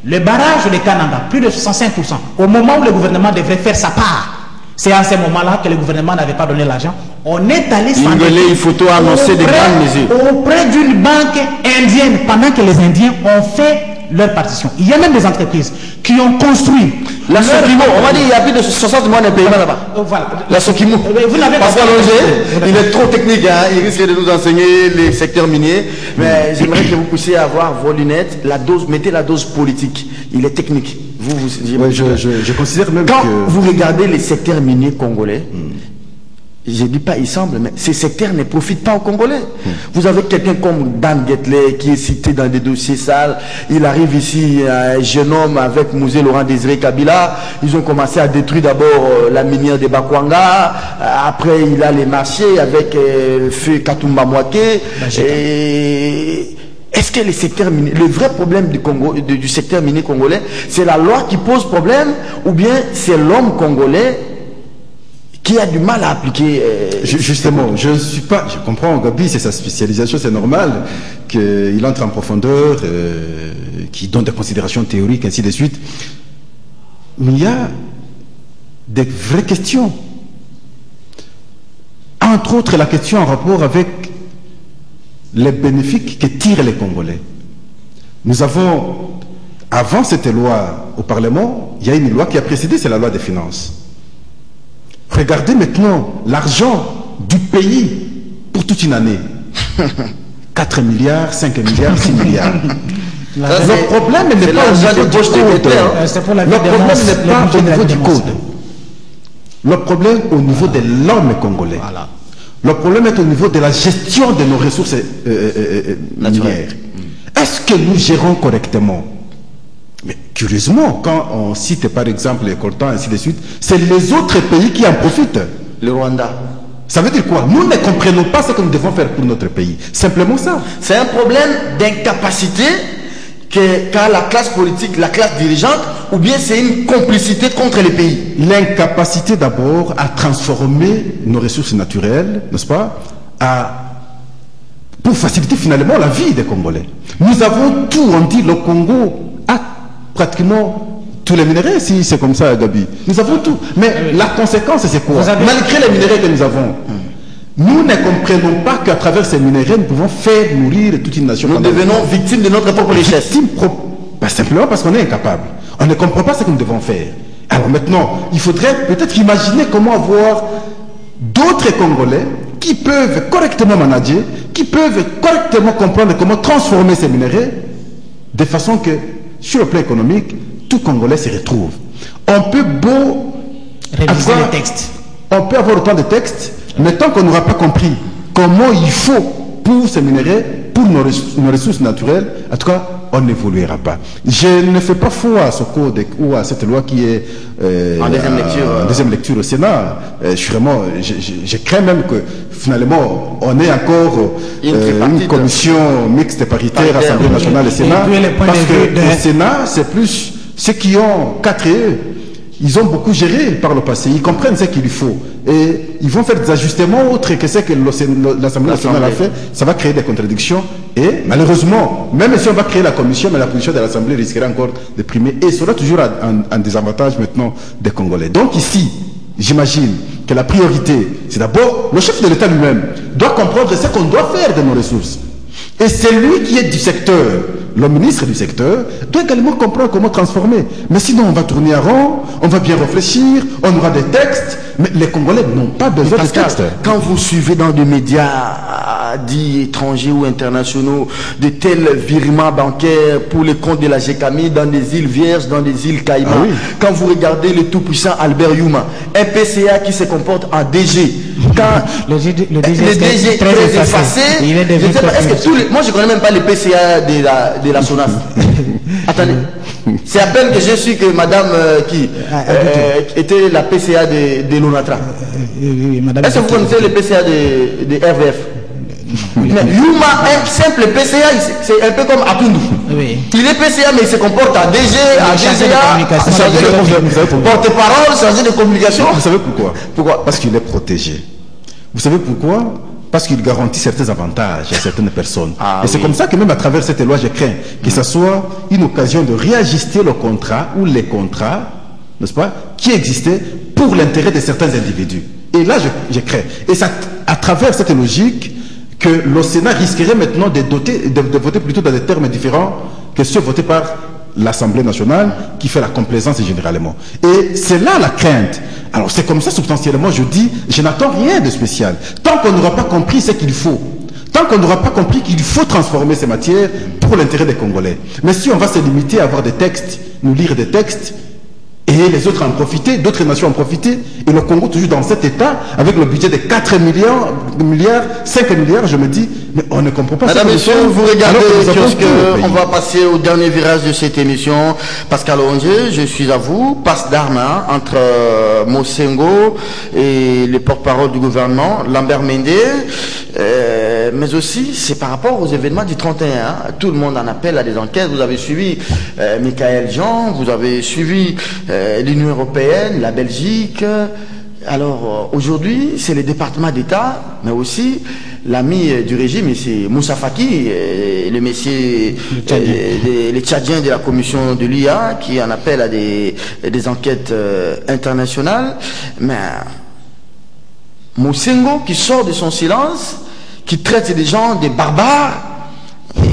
B: Le barrage de Kananga, plus de 65%. Au moment où le gouvernement devrait faire sa part, c'est à ce moment-là que le gouvernement n'avait pas donné l'argent. On est allé
A: il faut annoncer des grandes mesures
B: auprès d'une banque indienne, pendant que les Indiens ont fait leur partition. Il y a même des entreprises qui ont construit
A: la Sokimo. On va dire qu'il y a plus de 60 mois de paiement là-bas.
B: Voilà.
A: La Sokimo.
B: Vous n'avez
A: pas il est trop technique, hein. Il risque de nous enseigner les secteurs miniers. Mais j'aimerais que vous puissiez avoir vos lunettes, la dose, mettez la dose politique. Il est technique.
C: Je considère même
A: quand
C: que...
A: vous regardez les secteurs miniers congolais, je ne dis pas il semble, mais ces secteurs ne profitent pas aux Congolais. Vous avez quelqu'un comme Dan Guetley qui est cité dans des dossiers sales. Il arrive ici, un jeune homme avec Mouzé Laurent Désiré Kabila. Ils ont commencé à détruire d'abord la minière de Bakwanga. Après, il a les marchés avec Feu Katumba Mwake. Est-ce que les secteurs miniers, le vrai problème du Congo, du secteur minier congolais, c'est la loi qui pose problème ou bien c'est l'homme congolais qui a du mal à appliquer
C: justement, je comprends, Gabi, c'est sa spécialisation, c'est normal qu'il entre en profondeur, qu'il donne des considérations théoriques, ainsi de suite. Mais il y a des vraies questions. Entre autres, la question en rapport avec les bénéfices que tirent les Congolais. Nous avons, avant cette loi au Parlement, il y a une loi qui a précédé, c'est la loi des finances. Regardez maintenant l'argent du pays pour toute une année. 4 milliards, 5 milliards, 6 milliards. Le problème n'est pas au niveau du code. Le problème n'est pas au niveau du code. Le problème au niveau de l'homme congolais. Le problème est au niveau de la gestion de nos ressources minières. Est-ce que nous gérons correctement? Mais curieusement, quand on cite par exemple les coltans, ainsi de suite, c'est les autres pays qui en profitent.
A: Le Rwanda.
C: Ça veut dire quoi? Nous ne comprenons pas ce que nous devons faire pour notre pays. Simplement ça.
A: C'est un problème d'incapacité qu'a la classe politique, la classe dirigeante, ou bien c'est une complicité contre les pays?
C: L'incapacité d'abord à transformer nos ressources naturelles, n'est-ce pas, pour faciliter finalement la vie des Congolais. Nous avons tout, on dit le Congo a pratiquement tous les minerais, si c'est comme ça, Gabi. Nous avons tout. Mais la conséquence, c'est quoi? Malgré les minerais que nous avons, nous ne comprenons pas qu'à travers ces minerais, nous pouvons faire nourrir toute une nation.
A: Nous devenons victimes de notre propre richesse.
C: Simplement parce qu'on est incapable. On ne comprend pas ce que nous devons faire. Alors maintenant, il faudrait peut-être imaginer comment avoir d'autres Congolais qui peuvent correctement manager, qui peuvent correctement comprendre comment transformer ces minerais, de façon que, sur le plan économique, tout Congolais se retrouve. On peut
B: réviser les textes.
C: On peut avoir autant de textes, mais tant qu'on n'aura pas compris comment il faut pour ces minerais, pour nos ressources naturelles, en tout cas, on n'évoluera pas. Je ne fais pas foi à ce code ou à cette loi qui est
A: en
C: deuxième lecture au Sénat. Je crains même que finalement on ait encore une commission mixte paritaire, Assemblée nationale et Sénat. Parce que au Sénat, c'est plus ceux qui ont 4 ils ont beaucoup géré par le passé, ils comprennent ce qu'il faut. Et ils vont faire des ajustements autres que ce que l'Assemblée nationale a fait. Ça va créer des contradictions. Et malheureusement, même si on va créer la commission, mais la position de l'Assemblée risquerait encore de primer. Et sera toujours un désavantage maintenant des Congolais. Donc ici, j'imagine que la priorité, c'est d'abord le chef de l'État lui-même doit comprendre ce qu'on doit faire de nos ressources. Et c'est lui qui est du secteur. Le ministre du secteur doit également comprendre comment transformer. Mais sinon, on va tourner à rond, on va bien réfléchir, on aura des textes, mais les Congolais n'ont pas besoin de textes.
A: Quand vous suivez dans des médias dits étrangers ou internationaux de tels virements bancaires pour les comptes de la GECAMI dans des îles Vierges, dans des îles Caïmans, quand vous regardez le tout-puissant Albert Youma, un PCA qui se comporte en DG, quand
B: le DG
A: est très effacé, moi je ne connais même pas le PCA de la SONAS. Attendez, c'est à peine que j'ai su que madame qui était la PCA de l'ONATRA. Est-ce que vous connaissez le PCA de RVF? Mais Youma, un simple PCA, c'est un peu comme Atundu. Il est PCA, mais il se comporte à DG, à DGA, chargé de porte-parole, chargé de communication.
C: Vous savez pourquoi? Parce qu'il est protégé. Vous savez pourquoi? Parce qu'il garantit certains avantages à certaines personnes. Et c'est comme ça que même à travers cette loi, je crains que ce soit une occasion de réajuster le contrat ou les contrats, n'est-ce pas, qui existaient pour l'intérêt de certains individus. Et là, je crains. Et c'est à travers cette logique que le Sénat risquerait maintenant de voter plutôt dans des termes différents que ceux votés par l'Assemblée nationale qui fait la complaisance généralement. Et c'est là la crainte. Alors c'est comme ça substantiellement je dis, je n'attends rien de spécial. Tant qu'on n'aura pas compris ce qu'il faut, tant qu'on n'aura pas compris qu'il faut transformer ces matières pour l'intérêt des Congolais. Mais si on va se limiter à avoir des textes, nous lire des textes, et les autres en profiter, d'autres nations en profiter, et le Congo toujours dans cet état, avec le budget de 4 milliards, 5 milliards, je me dis, mais on ne comprend pas.
A: Madame, Monsieur, vous regardez, on va passer au dernier virage de cette émission. Pascal Onge, je suis à vous, passe d'armes entre Mosengo et les porte-parole du gouvernement, Lambert Mende, mais aussi c'est par rapport aux événements du 31. Tout le monde en appelle à des enquêtes. Vous avez suivi Michael Jean, vous avez suivi l'Union européenne, la Belgique. Alors aujourd'hui, c'est le département d'État, mais aussi l'ami du régime, c'est Moussa Faki, le monsieur, les Tchadiens de la commission de l'IA, qui en appelle à des enquêtes internationales. Mais Mosengo qui sort de son silence, qui traite des gens des barbares,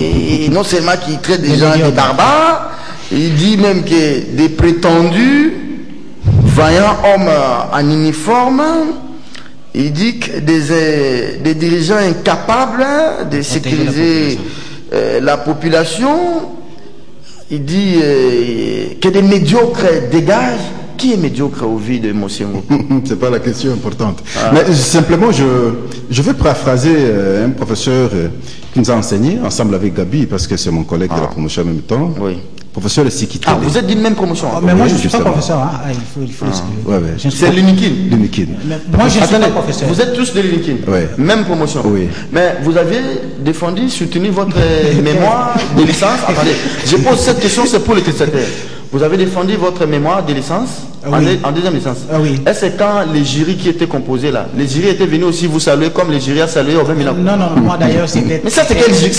A: et non seulement qui traite des gens des barbares, il dit même que des prétendus vaillants hommes en uniforme, il dit que des dirigeants incapables de sécuriser la population, il dit que des médiocres dégagent. Qui est médiocre au vu de Mosengo?
C: C'est pas la question importante. Mais simplement, je vais paraphraser un professeur qui nous a enseigné, ensemble avec Gabi, parce que c'est mon collègue de la promotion en même temps. Oui. Professeur Sikitele.
A: Ah, vous êtes d'une même promotion.
B: Mais moi, je ne suis pas professeur. Hein. Il faut
A: c'est l'UNIKIN.
B: Moi, je ne suis pas professeur.
A: Vous êtes tous de l'UNIKIN. Même promotion.
C: Oui.
A: Mais vous avez défendu, soutenu votre mémoire de licence. Attendez, je pose cette question, c'est pour les téléspectateurs. Vous avez défendu votre mémoire de licence en deuxième instance.
B: Oui.
A: Est-ce que quand les jurys qui étaient composés là, les jurys étaient venus aussi vous saluer comme les jurys a salué au 20 000 ans?
B: Non, moi d'ailleurs c'était...
A: Mais ça c'est quel jury?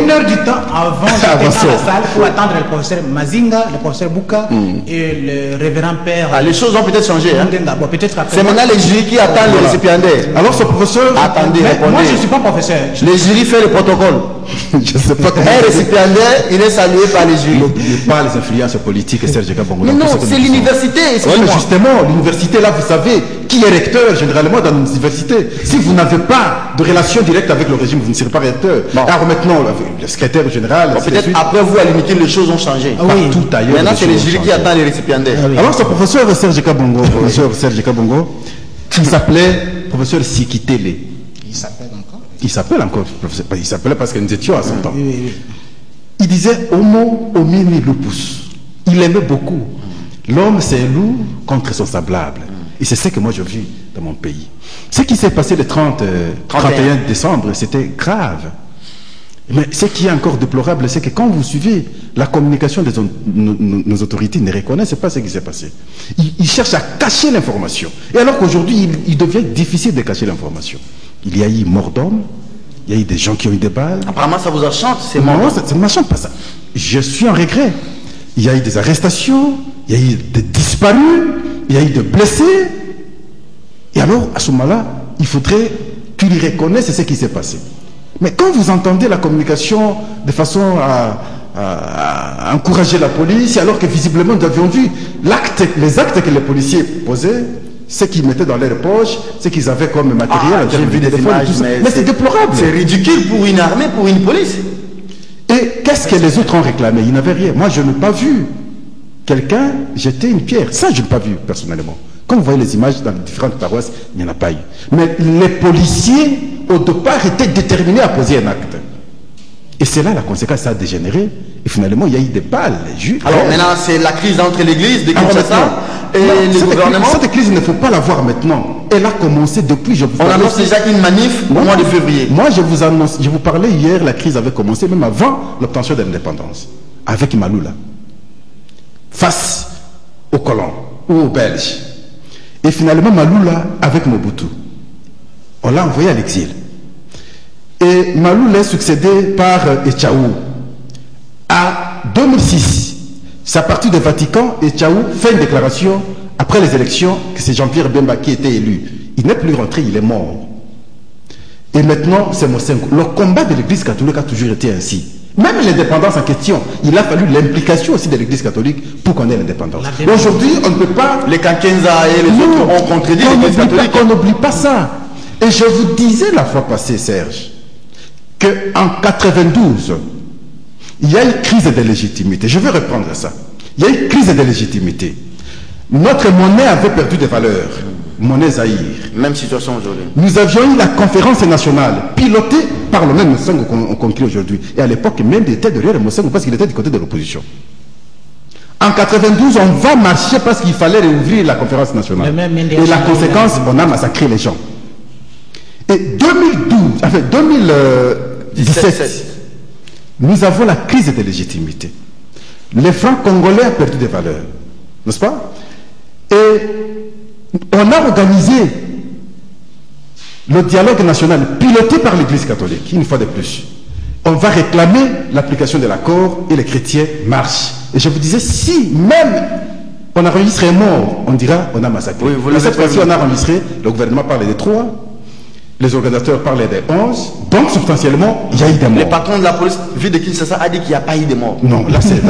B: Une heure du temps avant j'étais dans la salle pour attendre le professeur Mazinga, le professeur Bouka et le révérend père...
A: Ah, les choses ont peut-être changé. Hein?
B: Bon, peut-être après...
A: C'est maintenant les jurys qui attendent les récipiendaires.
C: Alors ce professeur...
A: Attendez, répondez.
B: Moi je ne suis pas professeur.
A: Les jurys font le protocole.
C: Je ne sais pas comment...
A: Un récipiendaire, il est salué par les jurys.
C: Pas les influences politiques et Serge Kabongo.
A: Mais non, c'est l'université.
C: Oui, mais justement, l'université, là, vous savez, qui est recteur généralement dans l'université? Si vous n'avez pas de relation directe avec le régime, vous ne serez pas recteur. Bon. Alors maintenant, le secrétaire général...
A: Bon, peut-être après vous, à limiter, les choses ont changé.
C: Partout ailleurs.
A: Maintenant, c'est les jurys qui attendent les récipiendaire.
C: Alors, ce professeur Serge Kabongo, qui s'appelait professeur Sikitele. Il s'appelle encore professeur. Il s'appelait parce que nous étions à son temps. Il disait Homo homini lupus. Il aimait beaucoup. L'homme, c'est un loup contre son semblable. Et c'est ce que moi je vis dans mon pays. Ce qui s'est passé le 31 décembre, c'était grave. Mais ce qui est encore déplorable, c'est que quand vous suivez la communication de nos autorités, ne reconnaissent pas ce qui s'est passé. Ils cherchent à cacher l'information. Et alors qu'aujourd'hui, il devient difficile de cacher l'information. Il y a eu mort d'homme, il y a eu des gens qui ont eu des balles.
A: Apparemment, ça vous enchante, c'est
C: mort. Non, ça ne m'enchante pas ça. Je suis en regret. Il y a eu des arrestations, il y a eu des disparus, il y a eu des blessés. Et alors, à ce moment-là, il faudrait qu'ils reconnaissent ce qui s'est passé. Mais quand vous entendez la communication de façon à encourager la police, alors que visiblement nous avions vu les actes que les policiers posaient, ce qu'ils mettaient dans leurs poches, ce qu'ils avaient comme matériel,
A: j'ai vu des images,
C: mais c'est déplorable.
A: C'est ridicule pour une armée, pour une police.
C: Et qu'est-ce que les autres ont réclamé? Ils n'avaient rien. Moi, je n'ai pas vu quelqu'un jeter une pierre. Ça, je n'ai pas vu personnellement. Quand vous voyez les images dans les différentes paroisses, il n'y en a pas eu. Mais les policiers, au départ, étaient déterminés à poser un acte. Et c'est là la conséquence, ça a dégénéré. Et finalement, il y a eu des balles.
A: Alors maintenant, c'est la crise entre l'église de Kinshasa et le gouvernement.
C: Cette crise, il ne faut pas la voir maintenant. Elle a commencé depuis...
A: On annonce déjà une manif au mois de février.
C: Moi, je vous annonce, je vous parlais hier, la crise avait commencé même avant l'obtention de l'indépendance. Avec Maloula. Face aux colons ou aux Belges. Et finalement, Maloula avec Mobutu. On l'a envoyé à l'exil. Et Maloula est succédé par Etchaou. À 2006, c'est à partir du Vatican, Etchaou fait une déclaration après les élections que c'est Jean-Pierre Bemba qui était élu. Il n'est plus rentré, il est mort. Et maintenant, c'est Mosengo. Le combat de l'Église catholique a toujours été ainsi. Même l'indépendance en question, il a fallu l'implication aussi de l'Église catholique pour qu'on ait l'indépendance. Aujourd'hui, on ne peut pas...
A: Les Kankenza et les autres ont contredit l'Église catholique.
C: On n'oublie pas ça. Et je vous disais la fois passée, Serge, qu'en 92, il y a une crise de légitimité. Je vais reprendre ça. Il y a une crise de légitimité. Notre monnaie avait perdu des valeurs. Monnaie Zaïre.
A: Même situation aujourd'hui.
C: Nous avions eu la conférence nationale, pilotée par le même Mosengo qu'on crie aujourd'hui. Et à l'époque, même il était derrière Mosengo parce qu'il était du côté de l'opposition. En 92, on va marcher parce qu'il fallait réouvrir la conférence nationale. Et la conséquence, on a massacré les gens. Et 2017, nous avons la crise de légitimité. Les francs congolais ont perdu des valeurs, n'est-ce pas? Et on a organisé le dialogue national piloté par l'Église catholique, une fois de plus. On va réclamer l'application de l'accord et les chrétiens marchent. Et je vous disais, si même on enregistrait mort, on dira on a massacré.
A: Oui,
C: mais cette fois-ci, on a enregistré, le gouvernement parlait de 3, les organisateurs parlaient de 11, donc substantiellement, il y a eu des morts.
A: Le patron de la police, ville de Kinshasa, a dit qu'il n'y a pas eu de morts.
C: Non, là c'est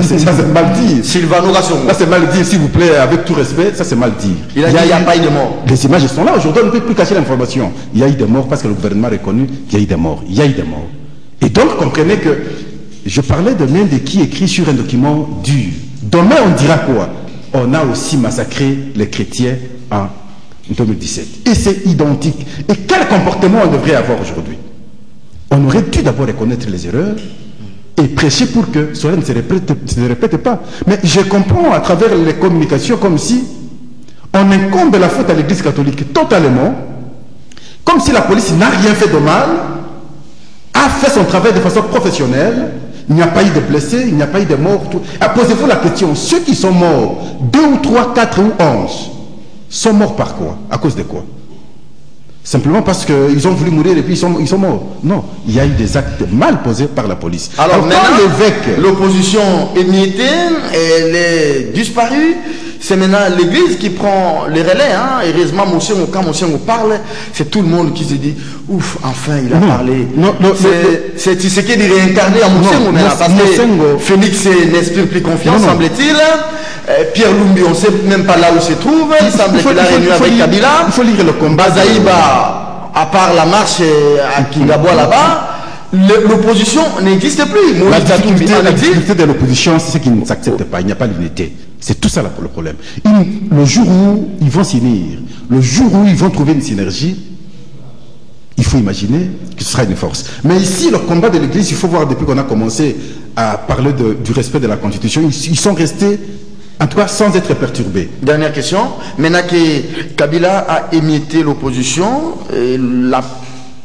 C: mal dit.
A: Sylvano Rassongo.
C: Là c'est mal dit, s'il vous plaît, avec tout respect, ça c'est mal dit.
A: Il a dit qu'il n'y a pas eu de morts.
C: Les images sont là, aujourd'hui on ne peut plus cacher l'information. Il y a eu des morts parce que le gouvernement a reconnu qu'il y a eu des morts. Il y a eu des morts. Et donc comprenez que je parlais de Mende qui écrit sur un document dur. Demain on dira quoi? On a aussi massacré les chrétiens en 2017. Et c'est identique. Et quel comportement on devrait avoir aujourd'hui? On aurait dû d'abord reconnaître les erreurs et prêcher pour que cela ne se répète pas. Mais je comprends à travers les communications comme si on incombe la faute à l'Église catholique totalement, comme si la police n'a rien fait de mal, a fait son travail de façon professionnelle, Il n'y a pas eu de blessés, il n'y a pas eu de morts. Posez-vous la question, ceux qui sont morts, 2 ou 3, 4 ou 11, sont morts par quoi? À cause de quoi? Simplement parce qu'ils ont voulu mourir et puis ils sont morts. Non, il y a eu des actes mal posés par la police.
A: Alors maintenant, l'opposition est miettée, elle est disparue. C'est maintenant l'église qui prend les relais. Hein. Heureusement, quand Moussengo parle, c'est tout le monde qui se dit ouf, enfin il a parlé. C'est Tshisekedi réincarné en Moussengo maintenant. Parce que Félix n'inspire plus confiance, semble-t-il. Pierre Lumbi, on ne sait même pas là où il se trouve. Il semble qu'il a réuni avec Kabila.
C: Il faut lire le combat.
A: Bazaïba, à part la marche à Kingaboua là-bas, l'opposition n'existe plus.
C: La difficulté de l'opposition, c'est ce qui ne s'accepte pas. Il n'y a pas l'unité. C'est tout ça là, le problème. Le jour où ils vont s'unir, le jour où ils vont trouver une synergie, il faut imaginer que ce sera une force. Mais ici, le combat de l'Église, il faut voir depuis qu'on a commencé à parler du respect de la Constitution, ils sont restés, en tout cas, sans être perturbés.
A: Dernière question. Maintenant que Kabila a émietté l'opposition, la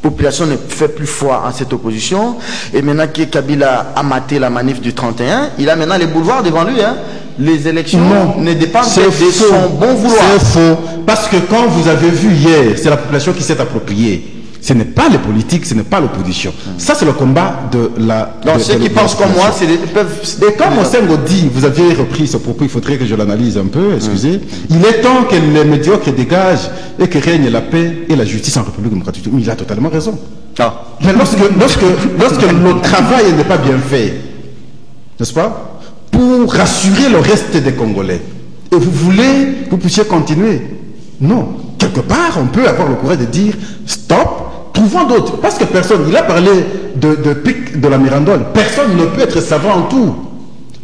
A: population ne fait plus foi en cette opposition, et maintenant que Kabila a maté la manif du 31, il a maintenant les boulevards devant lui. Hein. Les élections ne dépendent que de son bon vouloir.
C: C'est faux. Parce que quand vous avez vu hier, c'est la population qui s'est appropriée. Ce n'est pas les politiques, ce n'est pas l'opposition. Ça, c'est le combat de la...
A: Donc, ceux qui pensent comme moi, peuvent...
C: Et comme Moussengo dit, vous avez repris ce propos, il faudrait que je l'analyse un peu, excusez. Il est temps que les médiocres dégagent et que règne la paix et la justice en République démocratique. Il a totalement raison. Mais lorsque le travail n'est pas bien fait, n'est-ce pas, pour rassurer le reste des Congolais, et vous puissiez continuer. Non. Quelque part, on peut avoir le courage de dire stop, trouvons d'autres. Parce que personne, il a parlé de pic de la Mirandole. Personne ne peut être savant en tout.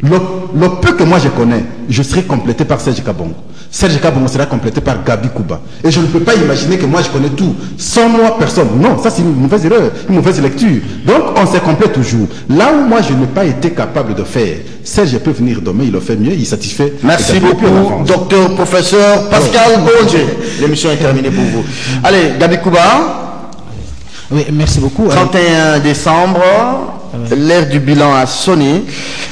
C: Le peu que moi je connais, je serai complété par Serge Kabongo. Serge Kabongo sera complété par Gabi Kuba. Et je ne peux pas imaginer que moi je connais tout. Sans moi, personne. Non, ça c'est une mauvaise erreur, une mauvaise lecture. Donc on se complète toujours. Là où moi je n'ai pas été capable de faire, Serge peut venir demain, il le fait mieux, il satisfait.
A: Merci beaucoup, docteur, professeur Pascal Bonge. L'émission est terminée pour vous. Allez, Gabi Kuba.
B: Oui, merci beaucoup.
A: 31 décembre. L'ère du bilan a sonné.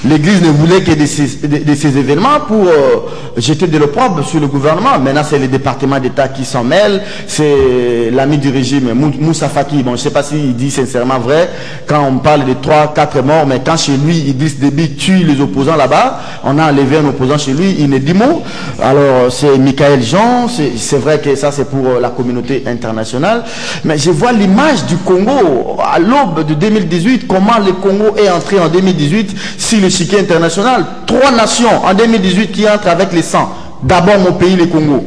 A: L'Église ne voulait que de ces événements pour jeter de l'opprobre sur le gouvernement. Maintenant, c'est le département d'État qui s'en mêle. C'est l'ami du régime, Moussa Faki. Bon, je ne sais pas s'il dit sincèrement vrai quand on parle de 3-4 morts, mais quand chez lui, Idriss Déby tue les opposants là-bas, on a enlevé un opposant chez lui, il ne dit mot. Alors, c'est Michael Jean. C'est vrai que ça, c'est pour la communauté internationale. Mais je vois l'image du Congo à l'aube de 2018, comment le Congo est entré en 2018 sur le chiquier international. 3 nations en 2018 qui entrent avec les 100. D'abord mon pays, le Congo.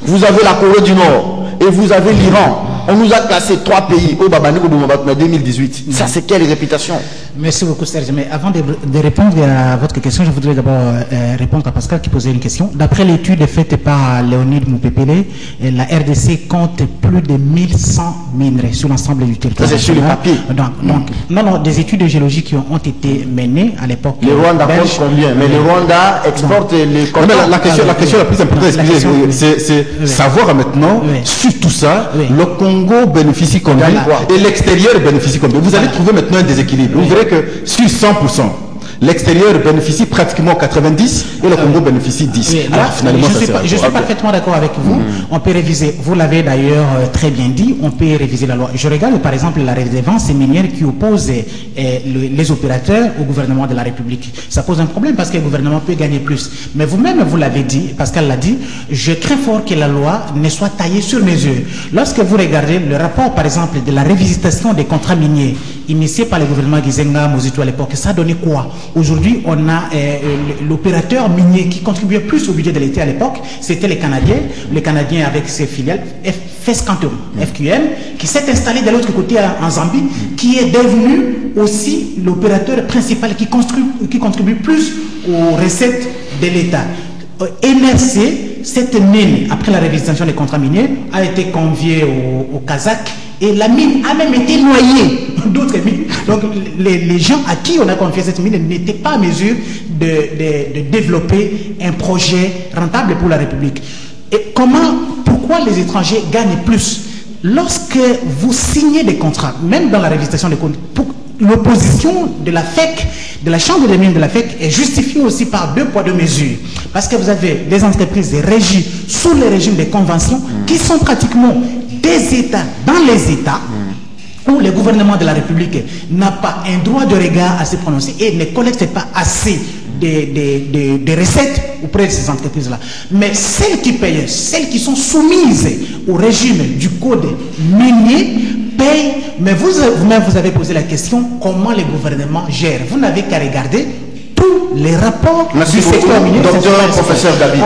A: Vous avez la Corée du Nord et vous avez l'Iran. On nous a classé 3 pays au Babaniko en 2018. Ça, c'est quelle réputation?
B: Merci beaucoup, Serge. Mais avant de répondre à votre question, je voudrais d'abord répondre à Pascal qui posait une question. D'après l'étude faite par Léonide Moupépélé, la RDC compte plus de 1100 minerais sur l'ensemble du territoire.
A: Ça, c'est sur le papier.
B: Donc, non, des études géologiques qui ont été menées à l'époque.
A: Le Rwanda compte combien? Mais le Rwanda exporte les coltan.
C: La question la plus importante, c'est savoir maintenant, sur tout ça, le Congo bénéficie combien et l'extérieur bénéficie combien. Vous allez trouver maintenant un déséquilibre. Vous verrez que sur 100%, l'extérieur bénéficie pratiquement 90 et le Congo bénéficie 10.
B: Oui, là, finalement, je suis parfaitement d'accord avec vous. On peut réviser, vous l'avez d'ailleurs très bien dit, on peut réviser la loi. Je regarde par exemple la redevance minière qui oppose les opérateurs au gouvernement de la République. Ça pose un problème parce que le gouvernement peut gagner plus. Mais vous-même, vous l'avez dit, Pascal l'a dit, je crains fort que la loi ne soit taillée sur mesure. Lorsque vous regardez le rapport par exemple de la révisitation des contrats miniers initié par le gouvernement Gizenga Mozitu à l'époque, ça a donné quoi? Aujourd'hui, on a l'opérateur minier qui contribuait plus au budget de l'État à l'époque, c'était les Canadiens avec ses filiales, FESCantum, FQM, qui s'est installé de l'autre côté en Zambie, qui est devenu aussi l'opérateur principal qui contribue plus aux recettes de l'État. NRC, cette mine, après la révisitation des contrats miniers, a été conviée au Kazakh et la mine a même été noyée. D'autres mines. Donc les gens à qui on a confié cette mine n'étaient pas en mesure de développer un projet rentable pour la République. Et pourquoi les étrangers gagnent plus? Lorsque vous signez des contrats, même dans la révisitation des contrats, l'opposition de la FEC, de la Chambre des mines de la FEC, est justifiée aussi par 2 poids 2 mesures. Parce que vous avez des entreprises régies sous le régime des conventions qui sont pratiquement des États dans les États où le gouvernement de la République n'a pas un droit de regard à se prononcer et ne collecte pas assez des recettes auprès de ces entreprises-là. Mais celles qui payent, celles qui sont soumises au régime du code minier, payent. Mais vous-même, vous avez posé la question, comment le gouvernement gère. Vous n'avez qu'à regarder tous les rapports
A: du secteur minier. Docteur, professeur David.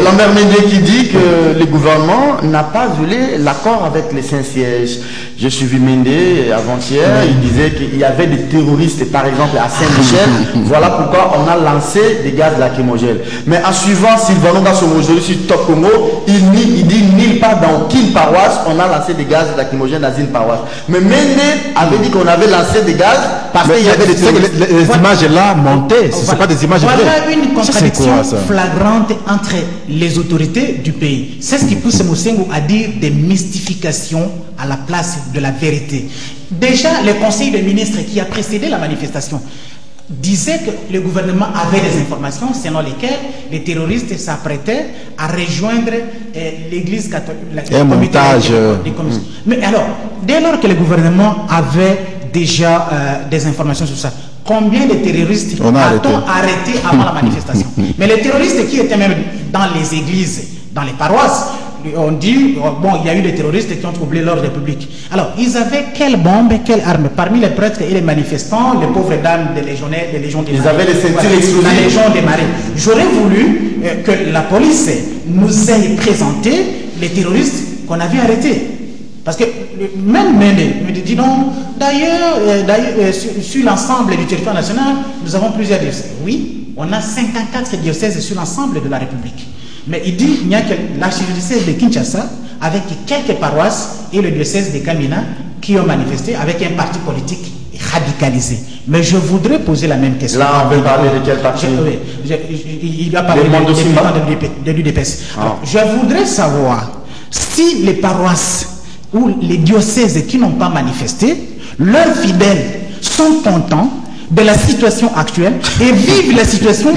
A: Lambert Mende qui dit que le gouvernement n'a pas violé l'accord avec les Saint-Sièges. J'ai suivi Mende avant-hier, il disait qu'il y avait des terroristes, par exemple à Saint-Michel. Voilà pourquoi on a lancé des gaz lacrymogènes. Mais en suivant Sylvano Gassomojoli sur Top Congo, il dit nulle part dans aucune paroisse, on a lancé des gaz lacrymogènes dans une paroisse. Mais Mende avait dit qu'on avait lancé des gaz parce qu'il y avait des terroristes.
C: Les images là montaient, ce ne sont pas des images vraies.
B: Voilà une contradiction flagrante entre les autorités du pays. C'est ce qui pousse Mosengo à dire des mystifications à la place de la vérité. Déjà, le conseil des ministres qui a précédé la manifestation disait que le gouvernement avait des informations selon lesquelles les terroristes s'apprêtaient à rejoindre l'église catholique.
C: Un montage.
B: Mais alors, dès lors que le gouvernement avait déjà des informations sur ça, combien de terroristes a-t-on arrêté avant la manifestation? Mais les terroristes qui étaient même dans les églises, dans les paroisses, on dit, bon, il y a eu des terroristes qui ont troublé l'ordre public. Alors, ils avaient quelles bombes, quelles armes? Parmi les prêtres et les manifestants, les pauvres dames des légionnaires, des légions des marines.
A: Ils avaient les ceintures explosives.
B: La légion des marines. J'aurais voulu que la police nous ait présenté les terroristes qu'on avait arrêtés. Parce que même Mende me dit non, d'ailleurs, sur l'ensemble du territoire national, nous avons plusieurs diocèses. Oui, on a 54 diocèses sur l'ensemble de la République. Mais il dit qu'il n'y a que l'archidiocèse de Kinshasa, avec quelques paroisses, et le diocèse de Kamina, qui ont manifesté avec un parti politique radicalisé. Mais je voudrais poser la même question.
A: Là, on veut parler de quel parti?
B: Il a parlé de l'UDPS. Je voudrais savoir si les paroisses ou les diocèses qui n'ont pas manifesté, leurs fidèles sont contents de la situation actuelle et vivent la situation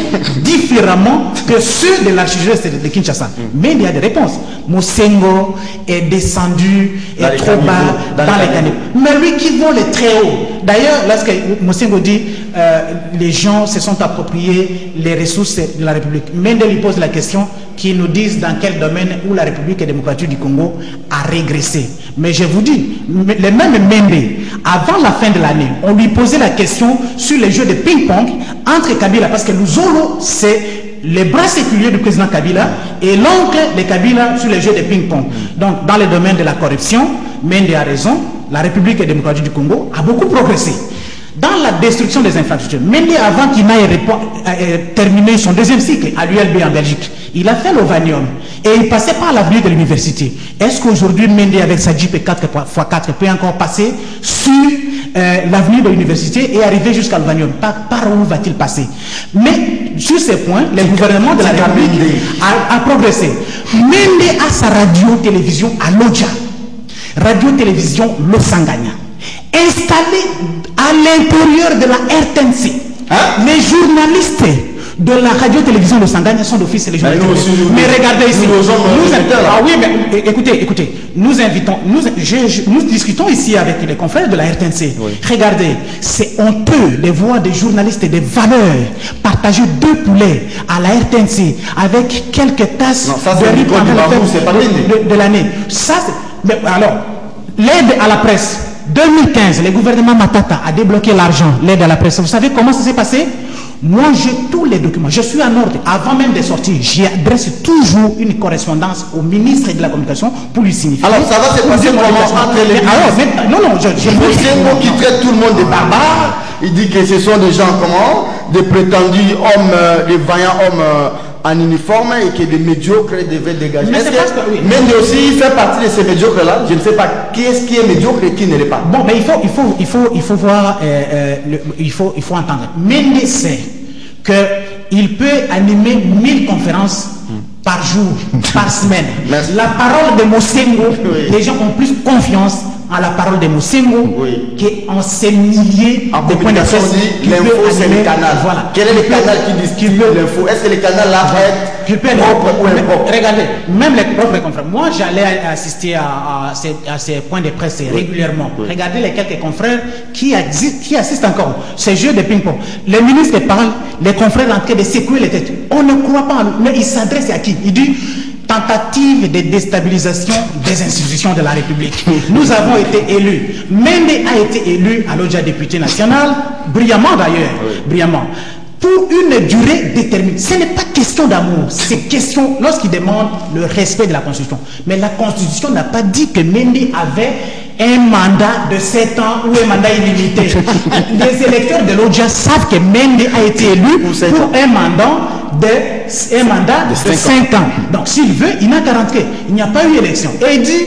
B: différemment que ceux de l'archidiocèse de Kinshasa. Mais il y a des réponses. Mosengo est descendu, est trop bas dans les caniveaux. Mais lui qui vole est très haut. D'ailleurs, lorsque Mosengo dit les gens se sont appropriés les ressources de la République, Mende lui pose la question qui nous disent dans quel domaine où la République démocratique du Congo a régressé. Mais je vous dis, le même Mende, avant la fin de l'année, on lui posait la question sur les jeux de ping-pong entre Kabila, parce que Luzolo, c'est les bras séculiers du président Kabila et l'oncle de Kabila sur les jeux de ping-pong. Donc, dans le domaine de la corruption, Mende a raison, la République démocratique du Congo a beaucoup progressé. Dans la destruction des infrastructures, Mende, avant qu'il n'aille terminer son deuxième cycle à l'ULB en Belgique, il a fait l'Ovanium et il passait par l'avenue de l'université. Est-ce qu'aujourd'hui, Mende, avec sa Jeep 4x4, peut encore passer sur l'avenue de l'université et arriver jusqu'à l'Ovanium? Par où va-t-il passer? Mais sur ces points, le gouvernement de la République a progressé. Mende a sa radio-télévision à Lodja, radio-télévision Losanganya, installée à l'intérieur de la RTNC. Les journalistes de la radio-télévision de Sanganya sont d'office les journalistes. Mais regardez ici. Écoutez, nous invitons, nous discutons ici avec les confrères de la RTNC. Oui. Regardez, c'est honteux de voir des journalistes de valeur partager 2 poulets à la RTNC avec quelques tasses de l'année. Alors, l'aide à la presse. 2015, le gouvernement Matata a débloqué l'argent, l'aide à la presse. Vous savez comment ça s'est passé? Moi, j'ai tous les documents. Je suis en ordre. Avant même de sortir, j'adresse toujours une correspondance au ministre de la Communication pour lui signifier.
A: Alors, ça va se passer comment entre les
B: non,
A: qui traite tout le monde de barbares. Il dit que ce sont des gens comment? Des prétendus hommes, des vaillants hommes en uniforme et que des médiocres devaient dégager. Mais Mende aussi fait partie de ces médiocres-là. Je ne sais pas qui est-ce qui est médiocre et qui ne l'est pas.
B: Bon, mais il faut voir, il faut entendre. Mende sait qu'il peut animer 1000 conférences par jour, par semaine. La parole de Mosengo, les gens ont plus confiance à la parole de Moussengo, qu'on s'est milliers
A: de points de presse. L'info, c'est le canal. Voilà. Quel est le canal qui distribue l'info? Est-ce que le canal là est propre ou impropre?
B: Regardez, même les propres confrères. Moi, j'allais assister à ces points de presse régulièrement. Regardez les quelques confrères qui assistent encore. Ces jeux de ping-pong. Le ministre parle, les confrères en train de secouer les têtes. On ne croit pas en lui. Mais il s'adresse à qui? Il dit tentative de déstabilisation des institutions de la République. Nous avons été élus. Mende a été élu à l'Odja député national, brillamment d'ailleurs, brillamment, pour une durée déterminée. Ce n'est pas question d'amour, c'est question lorsqu'il demande le respect de la Constitution. Mais la Constitution n'a pas dit que Mende avait un mandat de 7 ans ou un mandat illimité. Les électeurs de l'Odja savent que Mende a été élu pour un mandat de 5 ans. Donc s'il veut, il n'a qu'à rentrer. Il n'y a pas eu élection. Et il dit,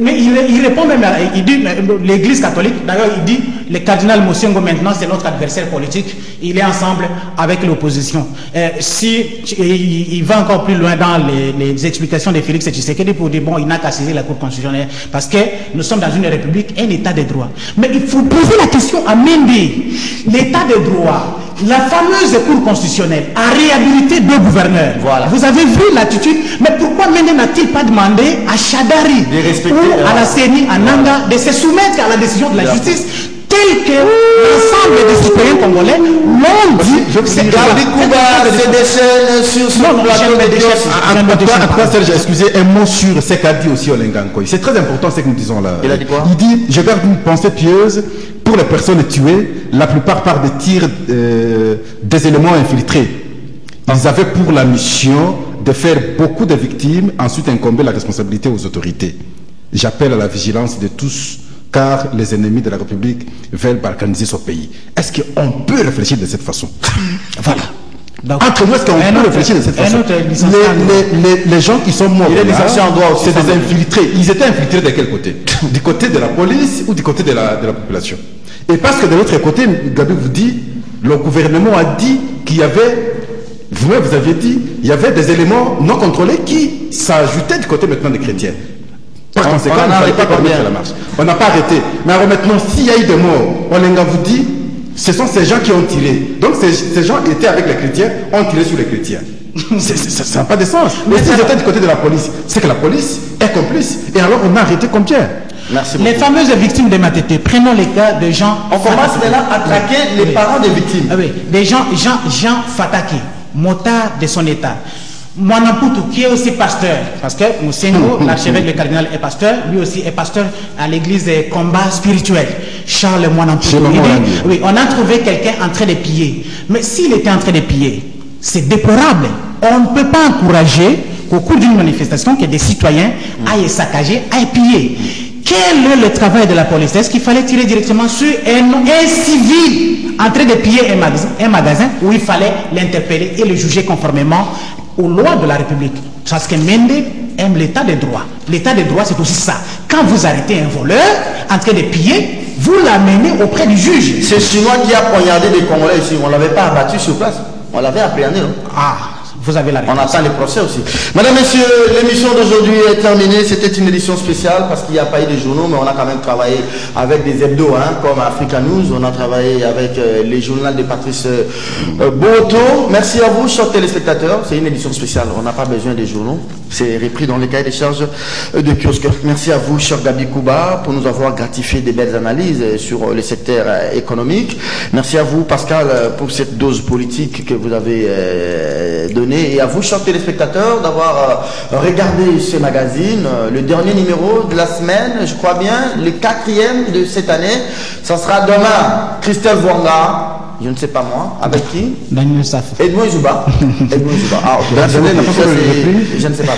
B: mais il répond même, il dit, l'Église catholique, d'ailleurs il dit, le cardinal Moussengo maintenant c'est notre adversaire politique, il est ensemble avec l'opposition. Il va encore plus loin dans les explications de Félix Tshisekedi pour dire, bon, il n'a qu'à saisir la Cour constitutionnelle, parce que nous sommes dans une république, un état de droit. Mais il faut poser la question à Mendy, l'état de droit. La fameuse Cour constitutionnelle a réhabilité 2 gouverneurs. Voilà. Vous avez vu l'attitude. Mais pourquoi Mende n'a-t-il pas demandé à Chadari ou à la CENI, à Nanga, de se soumettre à la décision de la justice tel que l'ensemble des citoyens congolais l'ont dit?
C: Excusez, un mot sur ce qu'a dit aussi Olengankoy. C'est très important ce que nous disons là.
A: Il a dit quoi?
C: Il dit, je garde une pensée pieuse pour les personnes tuées, la plupart par des tirs des éléments infiltrés. Ils avaient pour la mission de faire beaucoup de victimes, ensuite incomber la responsabilité aux autorités. J'appelle à la vigilance de tous, car les ennemis de la République veulent balkaniser ce pays. Est-ce qu'on peut réfléchir de cette façon? Voilà. Donc, entre nous, est-ce qu'on peut réfléchir de cette façon? Les gens qui sont morts, c'est des infiltrés. Ils étaient infiltrés de quel côté? Du côté de la police ou du côté de la population? Et parce que de l'autre côté, Gabi vous dit, le gouvernement a dit qu'il y avait, vous-même vous aviez dit, il y avait des éléments non contrôlés qui s'ajoutaient du côté maintenant des chrétiens. Par conséquent, il ne fallait pas permettre la marche. On n'a pas arrêté. Mais alors maintenant, s'il y a eu des morts, Olenga vous dit, ce sont ces gens qui ont tiré. Donc ces gens étaient avec les chrétiens, ont tiré sur les chrétiens. Ça n'a pas de sens. Mais s'ils étaient du côté de la police, c'est que la police est complice. Et alors on a arrêté combien?
B: Merci beaucoup. Les fameuses victimes de Matete, prenons les cas de Jean.
A: On commence maintenant à traquer les parents des victimes.
B: Oui, des Jean Fataki, motard de son état. Mwanamputu, qui est aussi pasteur, parce que Moussengo, l'archevêque, le cardinal, est pasteur, lui aussi est pasteur à l'église de combat spirituel. Charles Mwanamputu. Oui, on a trouvé quelqu'un en train de piller. Mais s'il était en train de piller, c'est déplorable. On ne peut pas encourager qu'au cours d'une manifestation, que des citoyens aillent saccager, aillent piller. Quel est le travail de la police? Est-ce qu'il fallait tirer directement sur un civil en train de piller un magasin où il fallait l'interpeller et le juger conformément aux lois de la République? Parce que Mende aime l'état de droit. L'état de droit, c'est aussi ça. Quand vous arrêtez un voleur en train de piller, vous l'amenez auprès du juge.
A: C'est Chinois qui a poignardé des Congolais ici. On ne l'avait pas abattu sur place. On l'avait appréhendé.
B: Ah, vous avez la réponse.
A: On attend les procès aussi. Mesdames, Messieurs, l'émission d'aujourd'hui est terminée. C'était une édition spéciale parce qu'il n'y a pas eu de journaux, mais on a quand même travaillé avec des hebdos, comme Africa News. On a travaillé avec les journaux de Patrice Boto. Merci à vous, chers téléspectateurs. C'est une édition spéciale. On n'a pas besoin des journaux. C'est repris dans les cahiers des charges de kiosque. Merci à vous, cher Gabi Kouba, pour nous avoir gratifié des belles analyses sur le secteur économique. Merci à vous, Pascal, pour cette dose politique que vous avez donnée. Et à vous, chers téléspectateurs, d'avoir regardé ce magazine, le dernier numéro de la semaine, je crois bien, le 4e de cette année. Ça sera demain. Christelle Wanga. Je ne sais pas moi. Avec qui?
B: Daniel Saf.
A: Edmond Zouba. Edmond Zouba. Ah, ok. Je ne sais pas.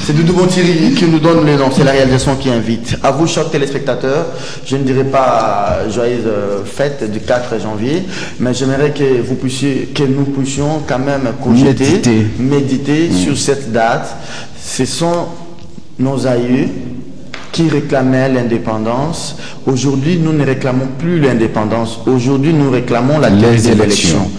A: C'est Doudou Bontiri qui nous donne le nom. C'est la réalisation qui invite. À vous, chers téléspectateurs, je ne dirai pas joyeuse fête du 4 janvier, mais j'aimerais que vous puissiez, que nous puissions quand même cogiter, méditer sur cette date. Ce sont nos aïeux qui réclamaient l'indépendance. Aujourd'hui, nous ne réclamons plus l'indépendance. Aujourd'hui, nous réclamons la tenue des élections.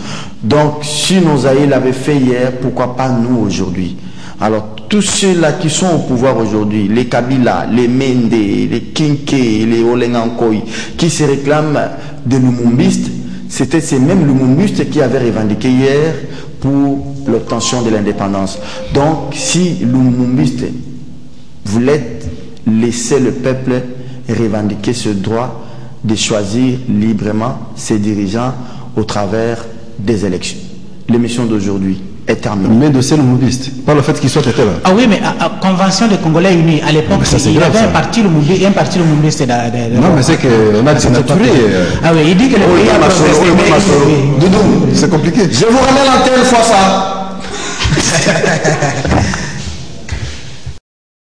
A: Donc, si nos aïeux l'avaient fait hier, pourquoi pas nous aujourd'hui? Alors, tous ceux-là qui sont au pouvoir aujourd'hui, les Kabila, les Mende, les Kinke, les Olengankoy, qui se réclament de lumumbistes, c'était ces mêmes lumumbistes qui avaient revendiqué hier pour l'obtention de l'indépendance. Donc, si lumumbistes voulaient laisser le peuple revendiquer ce droit de choisir librement ses dirigeants au travers des élections. L'émission d'aujourd'hui est terminée.
C: Mais de ces lumumbistes, par le fait qu'ils soient étés là.
B: Ah oui, mais à Convention des Congolais Unis, à l'époque, il y avait un parti lumumbiste et un parti lumumbiste.
C: Non, mais c'est qu'on a dénaturé.
B: Ah oui, il dit que le pays a progressé.
C: Doudou, c'est compliqué.
A: Je vous remets l'antenne fois ça.